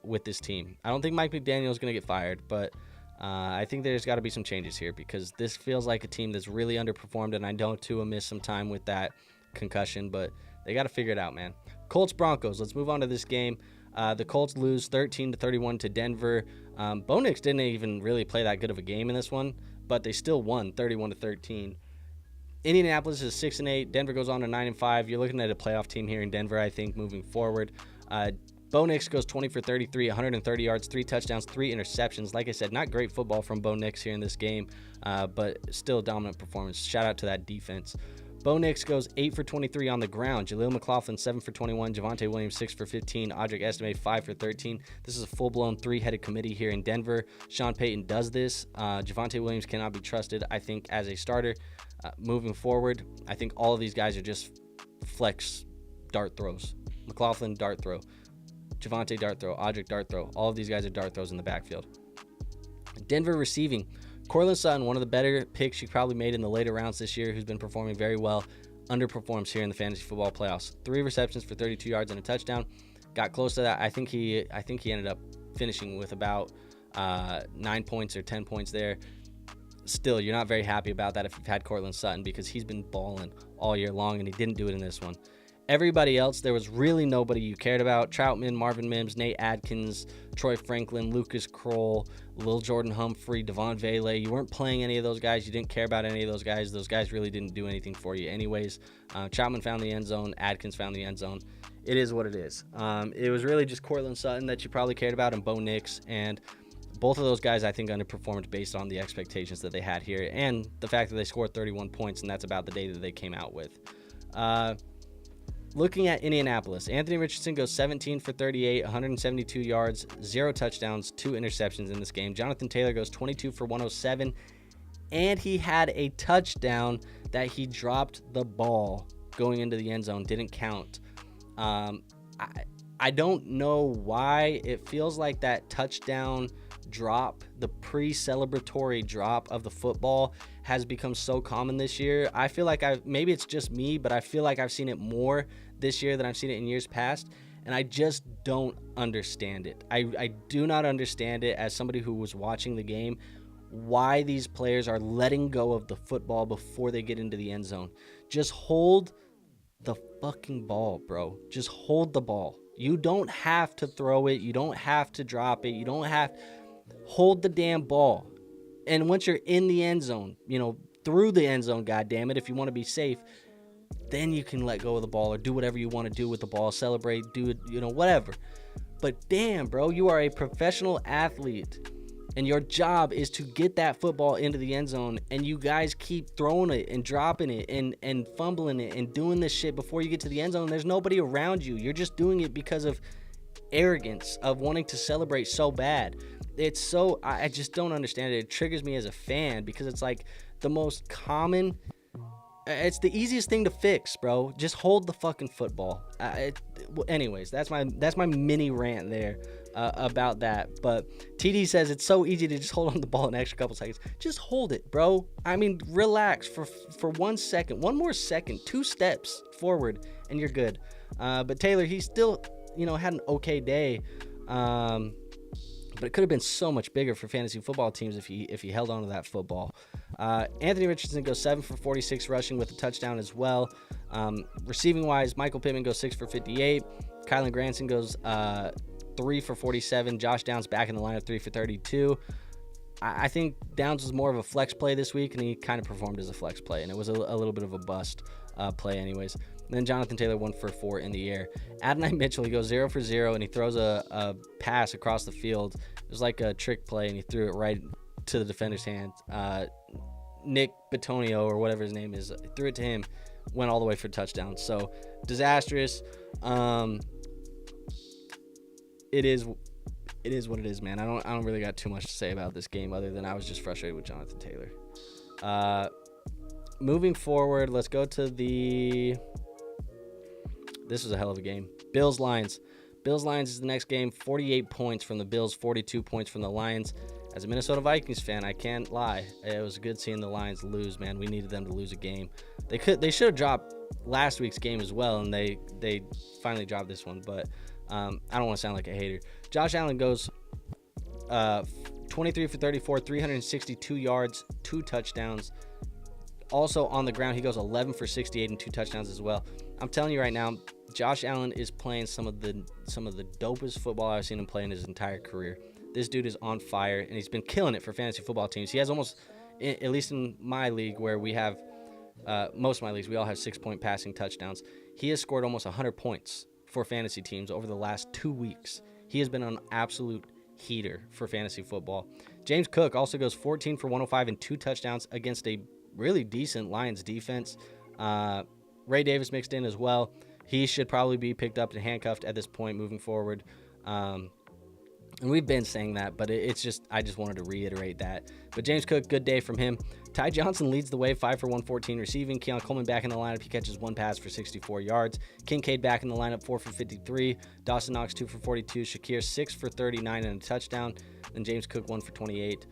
with this team. I don't think Mike McDaniel is going to get fired, but I think there's got to be some changes here because this feels like a team that's really underperformed, and I know Tua missed some time with that concussion, but they got to figure it out, man. Colts Broncos. Let's move on to this game. The Colts lose 13-31 to Denver. Bo Nix didn't even really play that good of a game in this one, but they still won 31-13. Indianapolis is 6-8. Denver goes on to 9-5. You're looking at a playoff team here in Denver, I think, moving forward. Bo Nix goes 20 for 33, 130 yards, 3 touchdowns, 3 interceptions. Like I said, not great football from Bo Nix here in this game, but still a dominant performance. Shout out to that defense. Bo Nix goes 8 for 23 on the ground. Jaleel McLaughlin, 7 for 21. Javonte Williams, 6 for 15. Audric Estime, 5 for 13. This is a full-blown 3-headed committee here in Denver. Sean Payton does this. Javonte Williams cannot be trusted, I think, as a starter. Moving forward, I think all of these guys are just flex dart throws. McLaughlin, dart throw. Javonte, dart throw. Audric, dart throw. All of these guys are dart throws in the backfield. Denver receiving. Cortland Sutton, one of the better picks you probably made in the later rounds this year, who's been performing very well, underperforms here in the fantasy football playoffs. 3 receptions for 32 yards and a touchdown. Got close to that. I think he ended up finishing with about 9 points or 10 points there. Still, you're not very happy about that if you've had Cortland Sutton because he's been balling all year long, and he didn't do it in this one. Everybody else, there was really nobody you cared about. Troutman, Marvin Mims, Nate Adkins, Troy Franklin, Lucas Kroll, Lil Jordan Humphrey, Devon Vele. You weren't playing any of those guys. You didn't care about any of those guys. Those guys really didn't do anything for you anyways. Troutman found the end zone. Adkins found the end zone. It is what it is. It was really just Cortland Sutton that you probably cared about and Bo Nix, and both of those guys I think underperformed based on the expectations that they had here and the fact that they scored 31 points, and that's about the day that they came out with. Looking at Indianapolis, Anthony Richardson goes 17 for 38, 172 yards, 0 touchdowns, 2 interceptions in this game. Jonathan Taylor goes 22 for 107, and he had a touchdown that he dropped the ball going into the end zone. Didn't count. I don't know why. It feels like that touchdown drop, the pre-celebratory drop of the football, has become so common this year. I feel like maybe it's just me, but I feel like I've seen it more this year than I've seen it in years past, and I just don't understand it. I do not understand it as somebody who was watching the game, why these players are letting go of the football before they get into the end zone. Just hold the fucking ball, bro. Just hold the ball. You don't have to throw it. You don't have to drop it. You don't have... Hold the damn ball. And once you're in the end zone, through the end zone, goddammit, if you want to be safe, then you can let go of the ball or do whatever you want to do with the ball, celebrate, do it, whatever. But damn, bro, you are a professional athlete. And your job is to get that football into the end zone, and you guys keep throwing it and dropping it and fumbling it and doing this shit before you get to the end zone. There's nobody around you. You're just doing it because of arrogance, of wanting to celebrate so bad. It's so, I just don't understand it. It triggers me as a fan because it's like the most common, it's the easiest thing to fix, bro. Just hold the fucking football. Anyways, that's my mini rant there about that. But TD says it's so easy to just hold on the ball an extra couple seconds. Just hold it, bro. I mean, relax for 1 second, one more second, 2 steps forward, and you're good. But Taylor, he still, had an okay day. But it could have been so much bigger for fantasy football teams if he held on to that football. Anthony Richardson goes 7 for 46 rushing with a touchdown as well. Receiving wise, Michael Pittman goes 6 for 58. Kylan Granson goes 3 for 47. Josh Downs back in the lineup, 3 for 32. I think Downs was more of a flex play this week, and he kind of performed as a flex play, and it was a little bit of a bust play anyways. And then Jonathan Taylor 1 for 4 in the air. Adonai Mitchell, he goes 0 for 0, and he throws a pass across the field. It was like a trick play, and he threw it right to the defender's hand. Nick Bitonio, or whatever his name is, threw it to him, went all the way for a touchdown. So disastrous. It is what it is, man. I don't really got too much to say about this game other than I was just frustrated with Jonathan Taylor. Moving forward, let's go to this was a hell of a game. Bills-Lions. Bills-Lions is the next game. 48 points from the Bills, 42 points from the Lions. As a Minnesota Vikings fan, I can't lie. It was good seeing the Lions lose, man. We needed them to lose a game. They should have dropped last week's game as well, and they finally dropped this one. But I don't want to sound like a hater. Josh Allen goes 23 for 34, 362 yards, 2 touchdowns. Also on the ground, he goes 11 for 68 and 2 touchdowns as well. I'm telling you right now, Josh Allen is playing some of the dopest football I've seen him play in his entire career. This dude is on fire, and he's been killing it for fantasy football teams. He has almost, at least in my league where we have, most of my leagues, we all have 6-point passing touchdowns. He has scored almost 100 points for fantasy teams over the last 2 weeks. He has been an absolute heater for fantasy football. James Cook also goes 14 for 105 and 2 touchdowns against a really decent Lions defense. Ray Davis mixed in as well. He should probably be picked up and handcuffed at this point moving forward. And we've been saying that, but it's just, I just wanted to reiterate that. But James Cook, good day from him. Ty Johnson leads the way, 5 for 114 receiving. Keon Coleman back in the lineup. He catches 1 pass for 64 yards. Kincaid back in the lineup, 4 for 53. Dawson Knox, 2 for 42. Shakir, 6 for 39 and a touchdown. And James Cook, 1 for 28.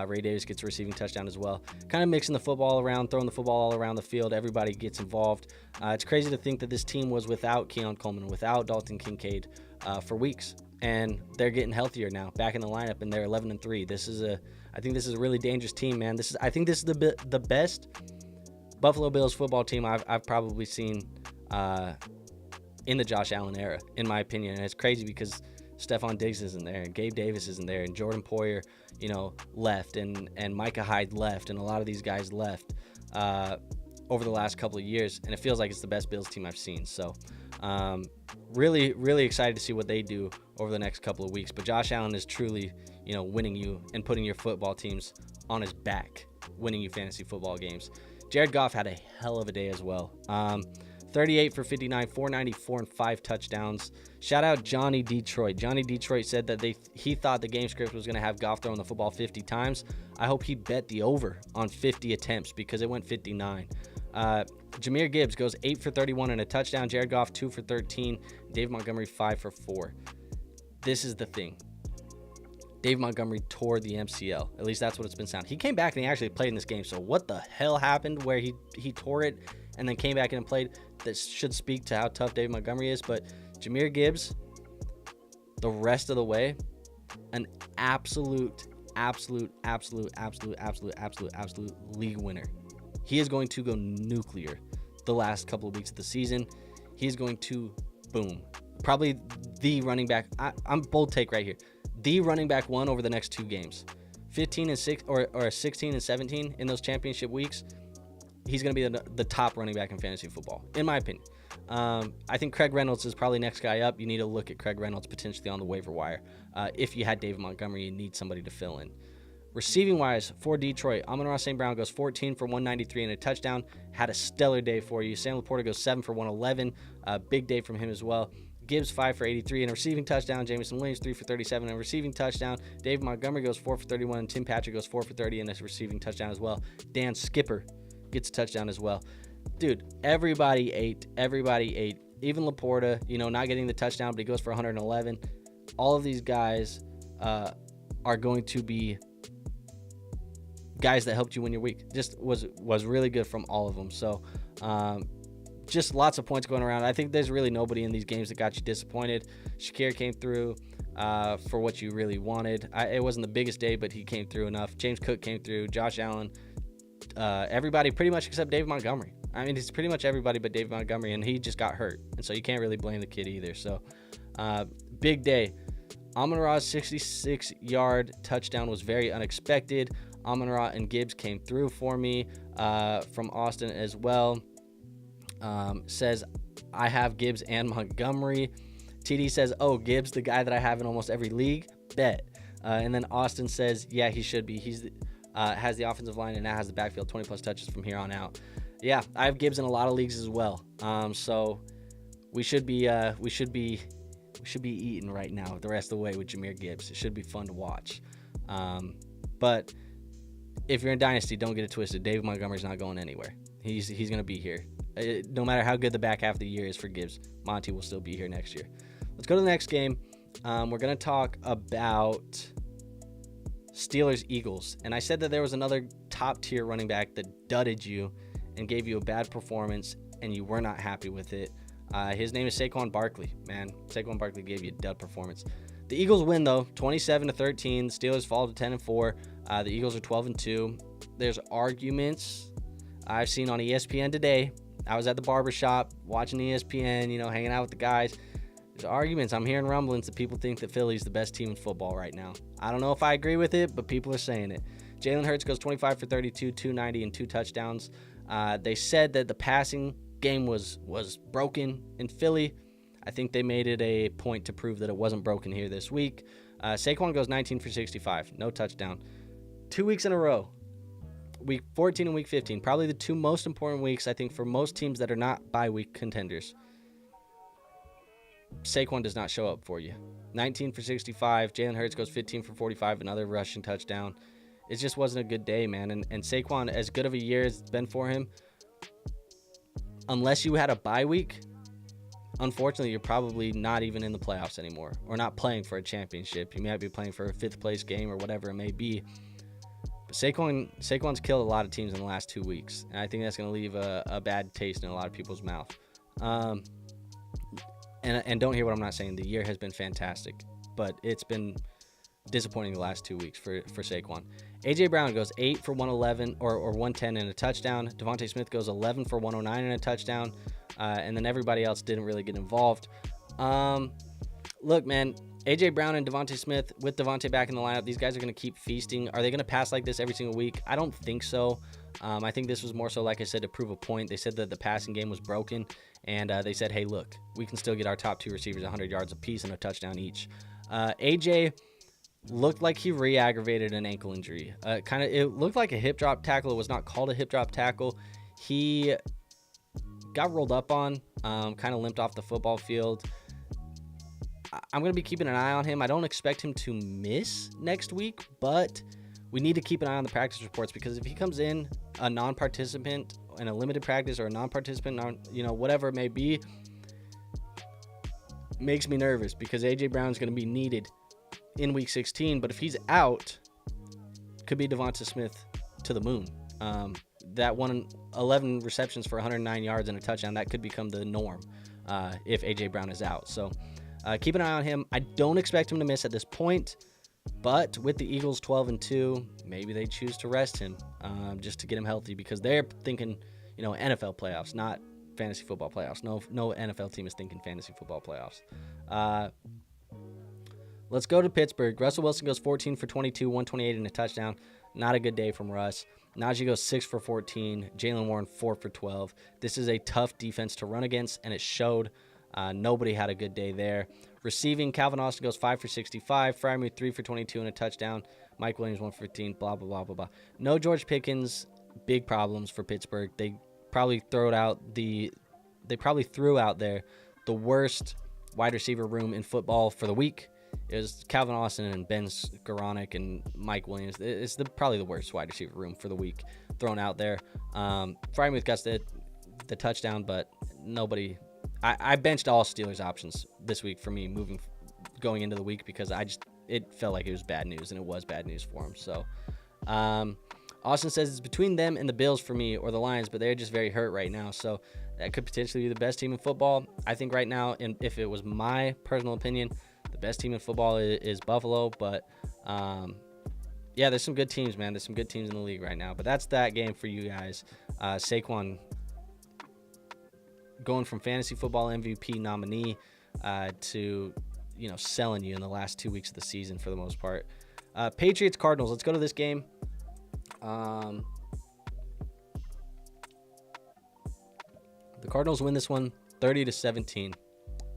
Ray Davis gets a receiving touchdown as well. Kind of mixing the football around, throwing the football all around the field. Everybody gets involved. It's crazy to think that this team was without Keon Coleman, without Dalton Kincaid for weeks. And they're getting healthier now, back in the lineup, and they're 11-3. I think this is a really dangerous team, man. I think this is the best Buffalo Bills football team I've probably seen in the Josh Allen era, in my opinion. And it's crazy because Stephon Diggs isn't there, and Gabe Davis isn't there, and Jordan Poyer, left, and Micah Hyde left, and a lot of these guys left over the last couple of years, and it feels like it's the best Bills team I've seen. So really, really excited to see what they do over the next couple of weeks. But Josh Allen is truly, winning you and putting your football teams on his back, winning you fantasy football games. Jared Goff had a hell of a day as well. 38 for 59, 494, and 5 touchdowns. Shout out Johnny Detroit. Johnny Detroit said that he thought the game script was going to have Goff throwing the football 50 times. I hope he bet the over on 50 attempts because it went 59. Jahmyr Gibbs goes 8 for 31 and a touchdown. Jared Goff 2 for 13. Dave Montgomery 5 for 4. This is the thing. Dave Montgomery tore the MCL. At least that's what it's been sounding. He came back and he actually played in this game. So what the hell happened where he tore it and then came back in and played? That should speak to how tough Dave Montgomery is. But Jahmyr Gibbs, the rest of the way, an absolute league winner. He is going to go nuclear the last couple of weeks of the season. He is going to boom. Probably the running back. I'm bold take right here. The running back 1 over the next 2 games. 15 and 6 or 16 and 17 in those championship weeks. He's going to be the top running back in fantasy football, in my opinion. I think Craig Reynolds is probably next guy up. You need to look at Craig Reynolds potentially on the waiver wire. If you had David Montgomery, you need somebody to fill in. Receiving wise for Detroit, Amon-Ra St. Brown goes 14 for 193 and a touchdown. Had a stellar day for you. Sam Laporta goes 7 for 111. Big day from him as well. Gibbs 5 for 83 and a receiving touchdown. Jameson Williams 3 for 37 and a receiving touchdown. Dave Montgomery goes 4 for 31 and Tim Patrick goes 4 for 30 and a receiving touchdown as well. Dan Skipper gets a touchdown as well. Dude, everybody ate. Even Laporta, not getting the touchdown, but he goes for 111. All of these guys are going to be guys that helped you win your week. Just was really good from all of them. So just lots of points going around. I think there's really nobody in these games that got you disappointed. Shakir came through for what you really wanted. It wasn't the biggest day, but he came through enough. James Cook came through. Josh Allen. Everybody pretty much except David Montgomery. I mean, it's pretty much everybody but David Montgomery, and he just got hurt. And so you can't really blame the kid either. So big day. Amon-Ra's 66-yard touchdown was very unexpected. Amon-Ra and Gibbs came through for me from Austin as well. Says, I have Gibbs and Montgomery. TD says, oh, Gibbs, the guy that I have in almost every league? Bet. And then Austin says, yeah, he should be. He's has the offensive line and now has the backfield, 20-plus touches from here on out. Yeah, I have Gibbs in a lot of leagues as well. So we should be eating right now the rest of the way with Jahmyr Gibbs. It should be fun to watch. But if you're in Dynasty, don't get it twisted. David Montgomery's not going anywhere. He's going to be here. No matter how good the back half of the year is for Gibbs, Monty will still be here next year. Let's go to the next game. We're going to talk about Steelers-Eagles. And I said that there was another top-tier running back that dudded you and gave you a bad performance, and you were not happy with it. His name is Saquon Barkley. Man, Saquon Barkley gave you a dud performance. The Eagles win, though, 27-13. The Steelers fall to 10-4. The Eagles are 12-2. There's arguments I've seen on ESPN today. I was at the barbershop watching ESPN, hanging out with the guys. There's arguments. I'm hearing rumblings that people think that Philly's the best team in football right now. I don't know if I agree with it, but people are saying it. Jalen Hurts goes 25 for 32, 290, and 2 touchdowns. They said that the passing game was broken in Philly. I think they made it a point to prove that it wasn't broken here this week. Saquon goes 19 for 65, no touchdown. 2 weeks in a row. Week 14 and week 15, probably the two most important weeks, I think, for most teams that are not bye-week contenders. Saquon does not show up for you. 19 for 65. Jalen Hurts goes 15 for 45, another rushing touchdown. It just wasn't a good day, man. And Saquon, as good of a year as it's been for him, unless you had a bye week, unfortunately, you're probably not even in the playoffs anymore or not playing for a championship. You might be playing for a fifth-place game or whatever it may be. But Saquon's killed a lot of teams in the last 2 weeks, and I think that's going to leave a bad taste in a lot of people's mouth. And don't hear what I'm not saying. The year has been fantastic, but it's been disappointing the last 2 weeks for Saquon. A.J. Brown goes 8 for 111 or 110 and a touchdown. Davante Smith goes 11 for 109 and a touchdown. And then everybody else didn't really get involved. Look, man, A.J. Brown and Davante Smith, with Davante back in the lineup, these guys are going to keep feasting. Are they going to pass like this every single week? I don't think so. I think this was more so, like I said, to prove a point. They said that the passing game was broken, and they said, hey, look, we can still get our top two receivers 100 yards apiece and a touchdown each. A.J. looked like he re-aggravated an ankle injury. It looked like a hip drop tackle. It was not called a hip drop tackle. He got rolled up on, kind of limped off the football field. I'm going to be keeping an eye on him. I don't expect him to miss next week, but we need to keep an eye on the practice reports, because if he comes in a non-participant in a limited practice or a non-participant, whatever it may be, makes me nervous, because A.J. Brown's going to be needed in week 16. But if he's out, could be Davante Smith to the moon. That 11 receptions for 109 yards and a touchdown, that could become the norm if A.J. Brown is out. So keep an eye on him. I don't expect him to miss at this point, but with the Eagles 12-2, maybe they choose to rest him just to get him healthy, because they're thinking, NFL playoffs, not fantasy football playoffs. No NFL team is thinking fantasy football playoffs. Let's go to Pittsburgh. Russell Wilson goes 14 for 22, 128 and a touchdown. Not a good day from Russ. Najee goes 6 for 14. Jaylen Warren 4 for 12. This is a tough defense to run against, and it showed. Nobody had a good day there. Receiving, Calvin Austin goes 5 for 65. Freiermuth 3 for 22 and a touchdown. Mike Williams 115, blah, blah, blah, blah, blah. No George Pickens, big problems for Pittsburgh. They probably threw out there the worst wide receiver room in football for the week. It was Calvin Austin and Ben Skoranek and Mike Williams. It's probably the worst wide receiver room for the week thrown out there. Freiermuth got the touchdown, but nobody. I benched all Steelers options this week for me going into the week because it felt like it was bad news, and it was bad news for him. So Austin says it's between them and the Bills for me, or the Lions, but they're just very hurt right now. So that could potentially be the best team in football. I think right now, and if it was my personal opinion, the best team in football is Buffalo. But yeah, there's some good teams, man. There's some good teams in the league right now. But that's that game for you guys. Saquon going from fantasy football MVP nominee to selling you in the last 2 weeks of the season for the most part. Patriots Cardinals. Let's go to this game. The Cardinals win this one 30-17.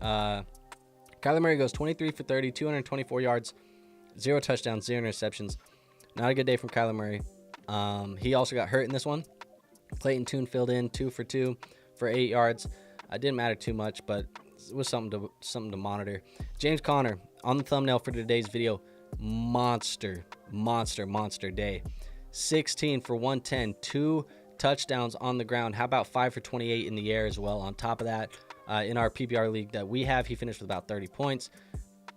Kyler Murray goes 23 for 30, 224 yards, 0 touchdowns, 0 interceptions. Not a good day from Kyler Murray. He also got hurt in this one. Clayton Tune filled in 2 for 2 for 8 yards. It didn't matter too much, but it was something to monitor. James Conner on the thumbnail for today's video. Monster day. 16 for 110, 2 touchdowns on the ground. How about 5 for 28 in the air as well? On top of that, in our PPR league that we have, he finished with about 30 points.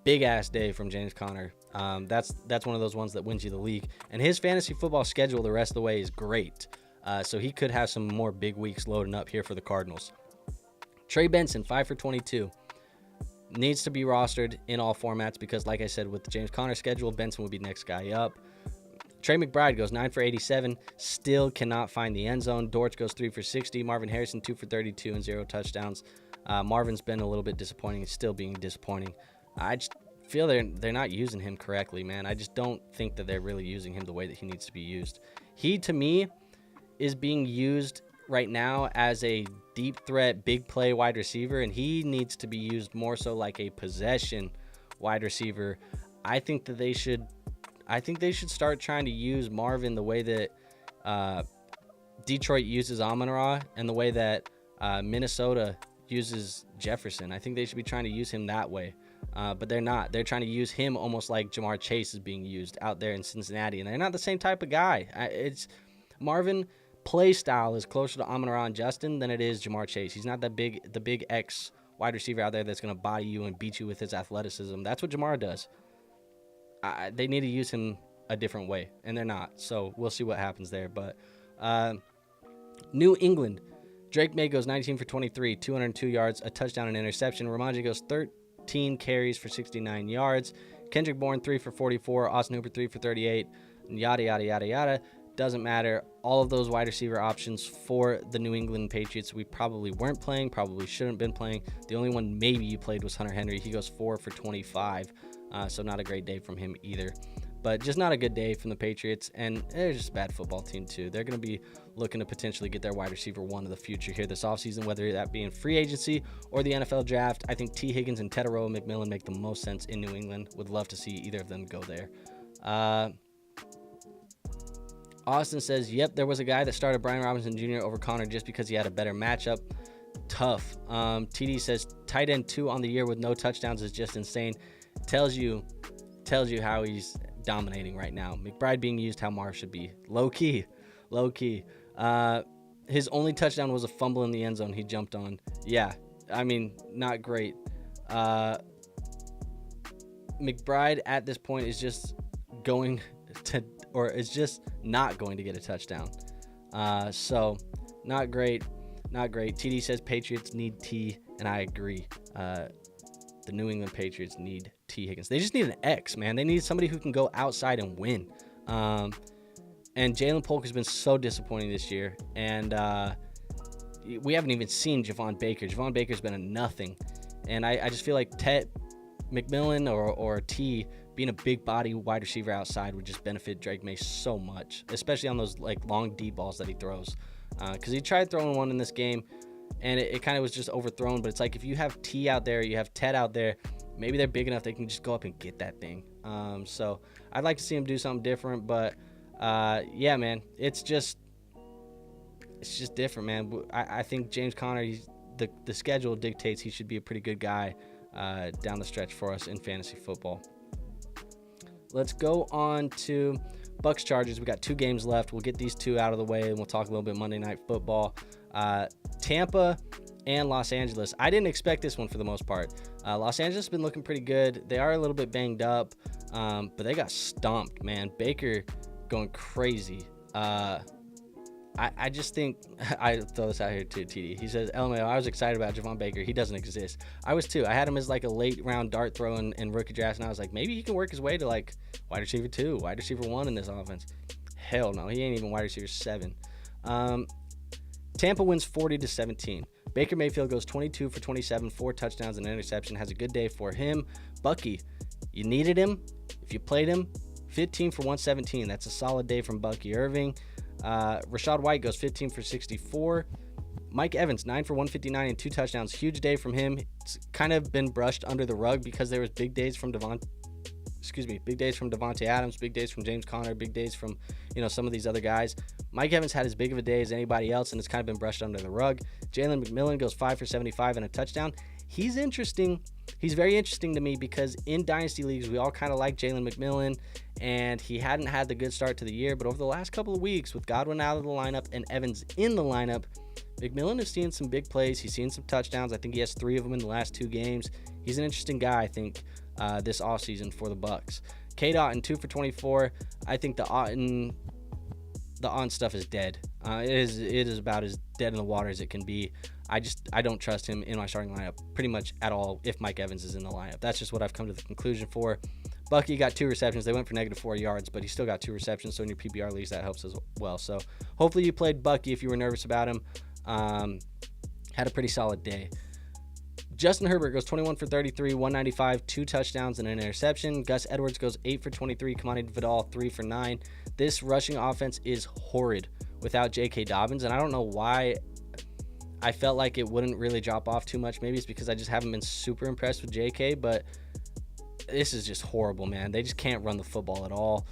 Big ass day from James Conner. That's one of those ones that wins you the league. And his fantasy football schedule the rest of the way is great. So he could have some more big weeks loading up here for the Cardinals. Trey Benson, 5 for 22. Needs to be rostered in all formats because, like I said, with the James Conner schedule, Benson would be next guy up. Trey McBride goes 9 for 87. Still cannot find the end zone. Dortch goes 3 for 60. Marvin Harrison, 2 for 32 and 0 touchdowns. Marvin's been a little bit disappointing. He's still being disappointing. I just feel they're not using him correctly, man. I just don't think that they're really using him the way that he needs to be used. He, to me, is being used right now as a deep threat, big play wide receiver, and he needs to be used more so like a possession wide receiver. I think they should start trying to use Marvin the way that Detroit uses Amon-Ra and the way that Minnesota uses Jefferson. I think they should be trying to use him that way, but they're not. They're trying to use him almost like Jamar Chase is being used out there in Cincinnati, and they're not the same type of guy. It's Marvin play style is closer to Amon-Ra and Justin than it is Jamar Chase. He's not the big X wide receiver out there that's going to body you and beat you with his athleticism. That's what Jamar does. They need to use him a different way, and they're not. So we'll see what happens there. But New England, Drake May goes 19 for 23, 202 yards, a touchdown and interception. Ramondre goes 13 carries for 69 yards. Kendrick Bourne 3 for 44, Austin Hooper 3 for 38, and yada, yada, yada, yada. Doesn't matter. All of those wide receiver options for the New England Patriots we probably weren't playing, probably shouldn't have been playing. The only one maybe you played was Hunter Henry. He goes 4 for 25, so not a great day from him either. But just not a good day from the Patriots, and they're just a bad football team too. They're going to be looking to potentially get their wide receiver one of the future here this offseason, whether that be in free agency or the NFL draft. I think T. Higgins and Tedero McMillan make the most sense in New England. Would love to see either of them go there. Austin says, yep, there was a guy that started Brian Robinson Jr. over Connor just because he had a better matchup. Tough. TD says, tight end 2 on the year with no touchdowns is just insane. Tells you how he's dominating right now. McBride being used how Marv should be. Low key. His only touchdown was a fumble in the end zone he jumped on. Yeah, I mean, not great. McBride at this point is just going to, or is just not going to get a touchdown. So not great. TD says Patriots need T, and I agree. The New England Patriots need T. Higgins. They just need an X, man. They need somebody who can go outside and win. And Jalen Polk has been so disappointing this year. And we haven't even seen Javon Baker. Javon Baker's been a nothing. And I just feel like Ted McMillan or T being a big body wide receiver outside would just benefit Drake May so much, especially on those like long deep balls that he throws. Because he tried throwing one in this game, and it kind of was just overthrown. But it's like if you have T out there, you have Ted out there, maybe they're big enough they can just go up and get that thing. So I'd like to see him do something different, but yeah, man, it's just different, man. I think James Conner, the schedule dictates he should be a pretty good guy down the stretch for us in fantasy football. Let's go on to Bucs Chargers. We got 2 games left. We'll get these 2 out of the way, and we'll talk a little bit Monday Night Football. Tampa and Los Angeles. I didn't expect this one for the most part. Los Angeles has been looking pretty good. They are a little bit banged up, but they got stomped, man. Baker going crazy. I just think I throw this out here too, TD. He says, LMAO, I was excited about Javon Baker. He doesn't exist. I was too. I had him as like a late round dart throw in rookie drafts, and I was like, maybe he can work his way to like wide receiver 2, wide receiver 1 in this offense. Hell no, he ain't even wide receiver 7. Tampa wins 40-17. Baker Mayfield goes 22 for 27, 4 touchdowns and an interception. Has a good day for him. Bucky, you needed him. If you played him, 15 for 117. That's a solid day from Bucky Irving. Rachaad White goes 15 for 64. Mike Evans, 9 for 159 and 2 touchdowns. Huge day from him. It's kind of been brushed under the rug because there was big days from Davante Adams, big days from James Conner, big days from, some of these other guys. Mike Evans had as big of a day as anybody else, and it's kind of been brushed under the rug. Jalen McMillan goes 5 for 75 and a touchdown. He's interesting. He's very interesting to me because in Dynasty Leagues, we all kind of like Jalen McMillan, and he hadn't had the good start to the year. But over the last couple of weeks, with Godwin out of the lineup and Evans in the lineup, McMillan is seeing some big plays. He's seeing some touchdowns. I think he has 3 of them in the last 2 games. He's an interesting guy, I think, this offseason for the Bucs. Cade Otton, 2 for 24. I think the Otton stuff is dead. It is about as dead in the water as it can be. I don't trust him in my starting lineup pretty much at all if Mike Evans is in the lineup. That's just what I've come to the conclusion for. Bucky got 2 receptions. They went for -4 yards, but he still got 2 receptions. So in your PPR leagues, that helps as well. So hopefully you played Bucky if you were nervous about him. Had a pretty solid day. Justin Herbert goes 21 for 33, 195, 2 touchdowns and an interception. Gus Edwards goes 8 for 23. Kamani Vidal, 3 for 9. This rushing offense is horrid without J.K. Dobbins, and I don't know why I felt like it wouldn't really drop off too much. Maybe it's because I just haven't been super impressed with J.K., but this is just horrible, man. They just can't run the football at all.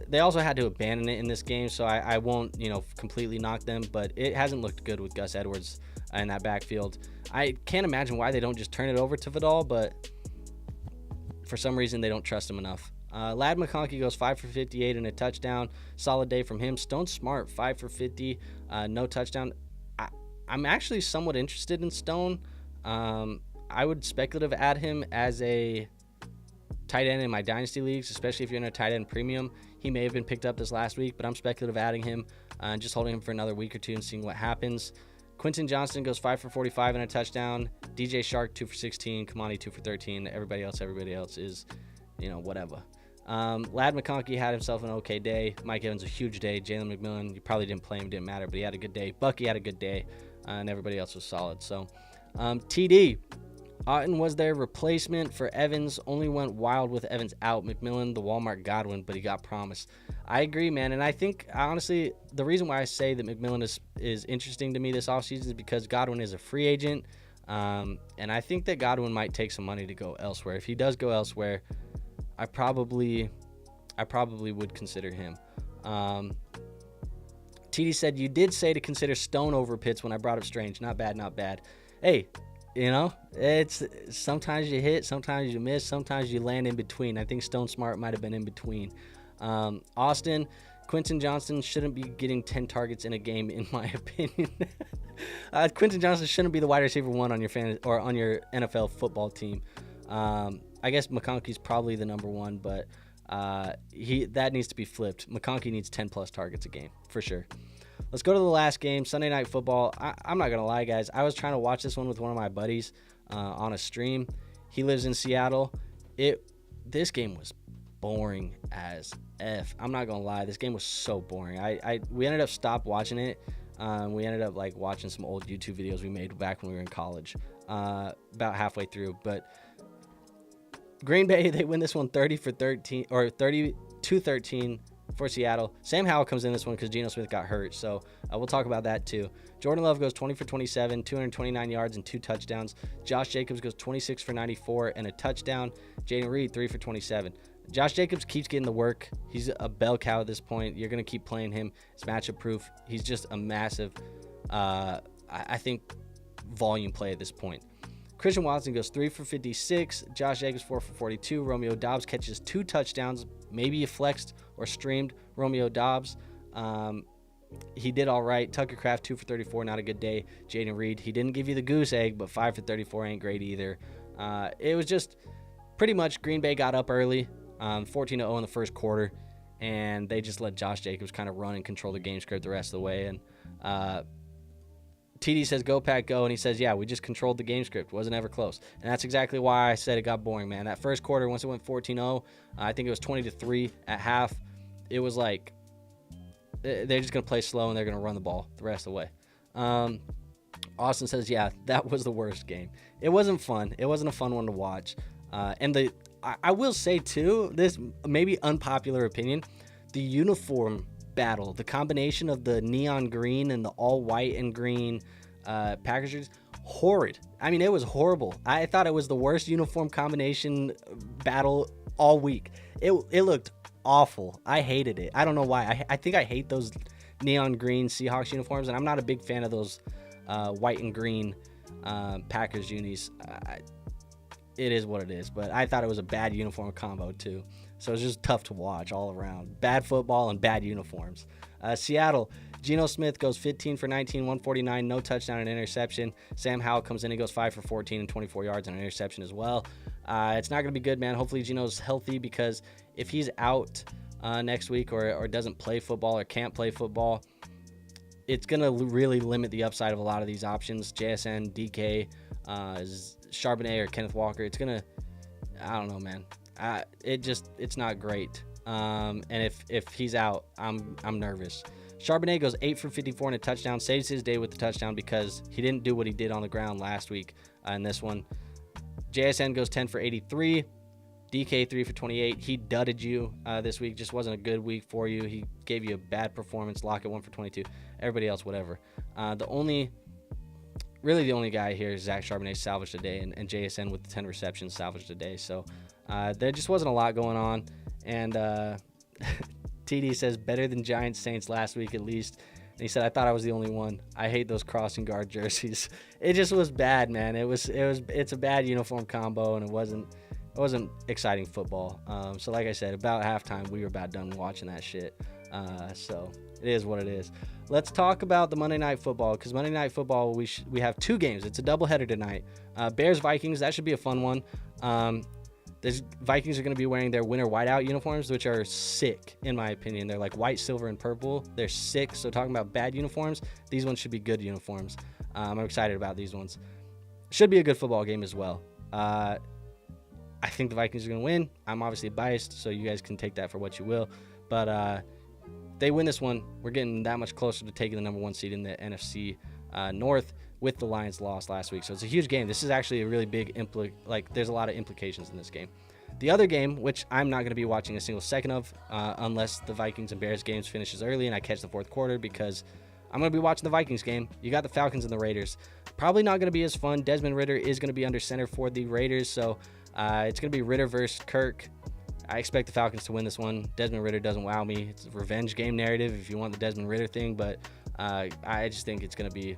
They also had to abandon it in this game, so I won't, completely knock them, but it hasn't looked good with Gus Edwards in that backfield. I can't imagine why they don't just turn it over to Vidal, but for some reason they don't trust him enough. Ladd McConkey goes 5 for 58 and a touchdown. Solid day from him. Stone Smart, 5 for 50, no touchdown. I'm actually somewhat interested in Stone. I would speculative add him as a tight end in my dynasty leagues, especially if you're in a tight end premium. He may have been picked up this last week, but I'm speculative adding him and just holding him for another week or 2 and seeing what happens. Quentin Johnston goes 5 for 45 and a touchdown. DJ Shark 2 for 16. Kamani 2 for 13. Everybody else is, whatever. Ladd McConkey had himself an okay day. Mike Evans a huge day. Jalen McMillan, you probably didn't play him, didn't matter, but he had a good day. Bucky had a good day, and everybody else was solid. So, TD. Otton was their replacement for Evans. Only went wild with Evans out. McMillan, the Walmart Godwin, but he got promised. I agree, man. And I think, honestly, the reason why I say that McMillan is interesting to me this offseason is because Godwin is a free agent. And I think that Godwin might take some money to go elsewhere. If he does go elsewhere, I probably would consider him. TD said, you did say to consider Stone over Pitts when I brought up Strange. Not bad, not bad. Hey, it's sometimes you hit, sometimes you miss, sometimes you land in between. I think Stone Smart might have been in between. Austin, Quentin Johnston shouldn't be getting 10 targets in a game, in my opinion. Quentin Johnston shouldn't be the wide receiver 1 on your on your NFL football team. I guess McConkey's probably the number 1, but that needs to be flipped. McConkey needs 10 plus targets a game for sure. Let's go to the last game, Sunday Night Football. I'm not going to lie, guys. I was trying to watch this one with one of my buddies on a stream. He lives in Seattle. This game was boring as F. I'm not going to lie. This game was so boring. We ended up stopped watching it. We ended up watching some old YouTube videos we made back when we were in college about halfway through. But Green Bay, they win this one 30-13 or 32-13. For Seattle. Sam Howell comes in this one because Geno Smith got hurt, so we'll talk about that too. Jordan Love goes 20 for 27, 229 yards and 2 touchdowns. Josh Jacobs goes 26 for 94 and a touchdown. Jaden Reed 3 for 27. Josh Jacobs keeps getting the work. He's a bell cow at this point. You're going to keep playing him. It's matchup proof. He's just a massive, I think, volume play at this point. Christian Watson goes 3 for 56. Josh Jacobs 4 for 42. Romeo Doubs catches 2 touchdowns. Maybe you flexed or streamed Romeo Doubs. He did all right. Tucker Kraft 2 for 34. Not a good day. Jaden Reed, he didn't give you the goose egg, but 5 for 34 ain't great either. It was just pretty much Green Bay got up early. 14-0 in the first quarter, and they just let Josh Jacobs kind of run and control the game script the rest of the way. And TD says, go, Pack, go. And he says, yeah, we just controlled the game script. Wasn't ever close. And that's exactly why I said it got boring, man. That first quarter, once it went 14-0, I think it was 20-3 at half. It was like they're just going to play slow, and they're going to run the ball the rest of the way. Austin says, yeah, that was the worst game. It wasn't fun. It wasn't a fun one to watch. And I will say, too, this may be unpopular opinion, the uniform battle, the combination of the neon green and the all white and green Packers jerseys, horrid. I mean, it was horrible. I thought it was the worst uniform combination battle all week. It looked awful. I hated it. I don't know why. I think I hate those neon green Seahawks uniforms, and I'm not a big fan of those white and green Packers unis. It is what it is, but I thought it was a bad uniform combo too. So it's just tough to watch all around. Bad football and bad uniforms. Seattle, Jonnu Smith goes 15 for 19, 149, no touchdown and interception. Sam Howell comes in, he goes 5 for 14 and 24 yards and an interception as well. It's not going to be good, man. Hopefully Geno's healthy, because if he's out next week or doesn't play football or can't play football, it's going to really limit the upside of a lot of these options. JSN, DK, Charbonnet or Kenneth Walker. It's gonna, I don't know, man. It's not great. And if he's out, I'm nervous. Charbonnet goes 8 for 54 and a touchdown, saves his day with the touchdown because he didn't do what he did on the ground last week in this one. JSN goes 10 for 83. DK 3 for 28. He dudded you this week. Just wasn't a good week for you. He gave you a bad performance. Lockett 1 for 22. Everybody else, whatever. The only guy here is Zach Charbonnet salvaged a day, and JSN with the 10 receptions salvaged a day. So there just wasn't a lot going on. And TD says, better than Giants Saints last week at least. And he said, I thought I was the only one. I hate those crossing guard jerseys. It just was bad, man. It's a bad uniform combo, and it wasn't exciting football. So like I said, about halftime, we were about done watching that shit. So it is what it is. Let's talk about the Monday Night Football, because Monday Night Football, we have 2 games. It's a doubleheader tonight. Bears-Vikings, that should be a fun one. The Vikings are going to be wearing their winter whiteout uniforms, which are sick, in my opinion. They're like white, silver, and purple. They're sick. So talking about bad uniforms, these ones should be good uniforms. I'm excited about these ones. Should be a good football game as well. I think the Vikings are going to win. I'm obviously biased, so you guys can take that for what you will. But they win this one, we're getting that much closer to taking the number 1 seed in the NFC North, with the Lions loss last week. So it's a huge game. This is actually a really big there's a lot of implications in this game. The other game, which I'm not going to be watching a single second of unless the Vikings and Bears games finishes early and I catch the fourth quarter, because I'm going to be watching the Vikings game. You got the Falcons and the Raiders. Probably not going to be as fun. Desmond Ridder is going to be under center for the Raiders, so it's going to be Ridder versus Kirk. I expect the Falcons to win this one. Desmond Ridder doesn't wow me. It's a revenge game narrative if you want the Desmond Ridder thing, but I just think it's going to be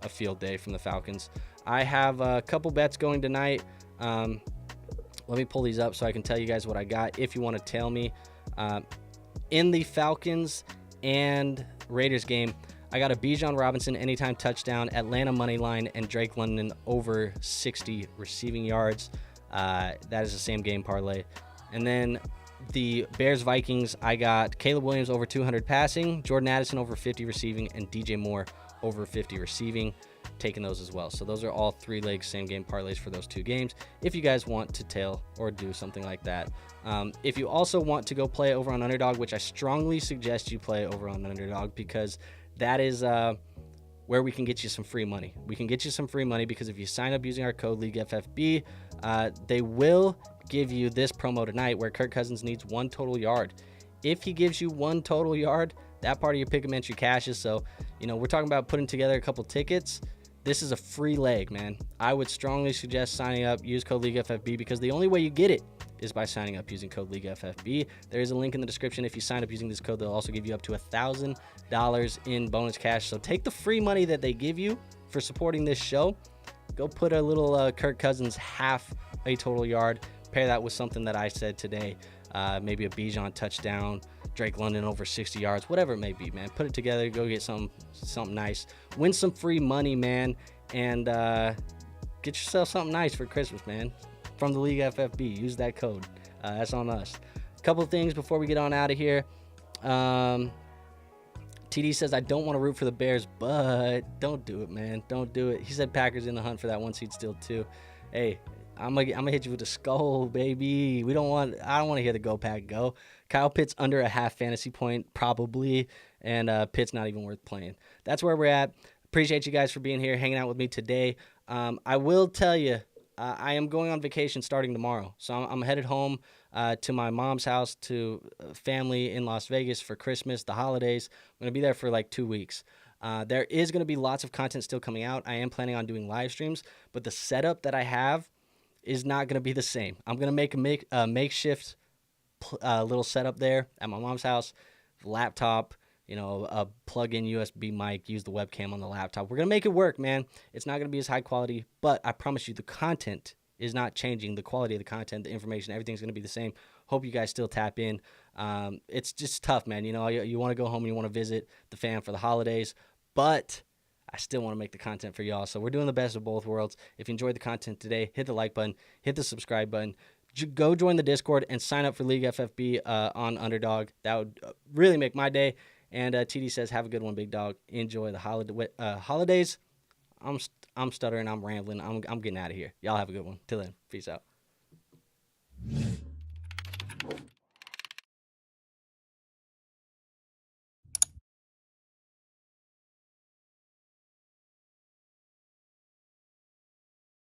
a field day from the Falcons. I have a couple bets going tonight. Let me pull these up so I can tell you guys what I got if you want to tell me. In the Falcons and Raiders game, I got a Bijan Robinson anytime touchdown, Atlanta money line, and Drake London over 60 receiving yards. That is the same game parlay. And then the Bears-Vikings, I got Caleb Williams over 200 passing, Jordan Addison over 50 receiving, and DJ Moore over 50 receiving, taking those as well. So those are all 3-leg same game parlays for those 2 games if you guys want to tail or do something like that. If you also want to go play over on Underdog, which I strongly suggest you play over on Underdog, because that is where we can get you some free money. We can get you some free money because if you sign up using our code LEAGUEFFB, they will give you this promo tonight where Kirk Cousins needs 1 total yard. If he gives you 1 total yard, that part of your pick 'em entry cashes. So, we're talking about putting together a couple tickets. This is a free leg, man. I would strongly suggest signing up. Use code LEAGUEFFB because the only way you get it is by signing up using code LeagueFFB. There is a link in the description. If you sign up using this code, they'll also give you up to $1,000 in bonus cash. So take the free money that they give you for supporting this show. Go put a little Kirk Cousins half a total yard. Pair that with something that I said today. Maybe a Bijan touchdown, Drake London over 60 yards, whatever it may be, man. Put it together. Go get something nice. Win some free money, man. And get yourself something nice for Christmas, man. From the League FFB. Use that code. That's on us. A couple of things before we get on out of here. TD says, I don't want to root for the Bears, but don't do it, man. Don't do it. He said Packers in the hunt for that 1 seed still, too. Hey, I'm gonna hit you with a skull, baby. I don't want to hear the go Pack go. Kyle Pitts under a half fantasy point, probably. And Pitt's not even worth playing. That's where we're at. Appreciate you guys for being here, hanging out with me today. I will tell you, I am going on vacation starting tomorrow. So I'm headed home to my mom's house, to family in Las Vegas for Christmas, the holidays. I'm going to be there for like 2 weeks. There is going to be lots of content still coming out. I am planning on doing live streams, but the setup that I have is not going to be the same. I'm going to make a makeshift little setup there at my mom's house, laptop, a plug-in USB mic, use the webcam on the laptop. We're going to make it work, man. It's not going to be as high quality, but I promise you the content is not changing. The quality of the content, the information, everything's going to be the same. Hope you guys still tap in. It's just tough, man. You want to go home and you want to visit the fam for the holidays, but I still want to make the content for y'all. So we're doing the best of both worlds. If you enjoyed the content today, hit the like button, hit the subscribe button. Go join the Discord and sign up for League FFB on Underdog. That would really make my day. And TD says, have a good one, big dog. Enjoy the holidays. I'm stuttering. I'm rambling. I'm getting out of here. Y'all have a good one. Till then, peace out.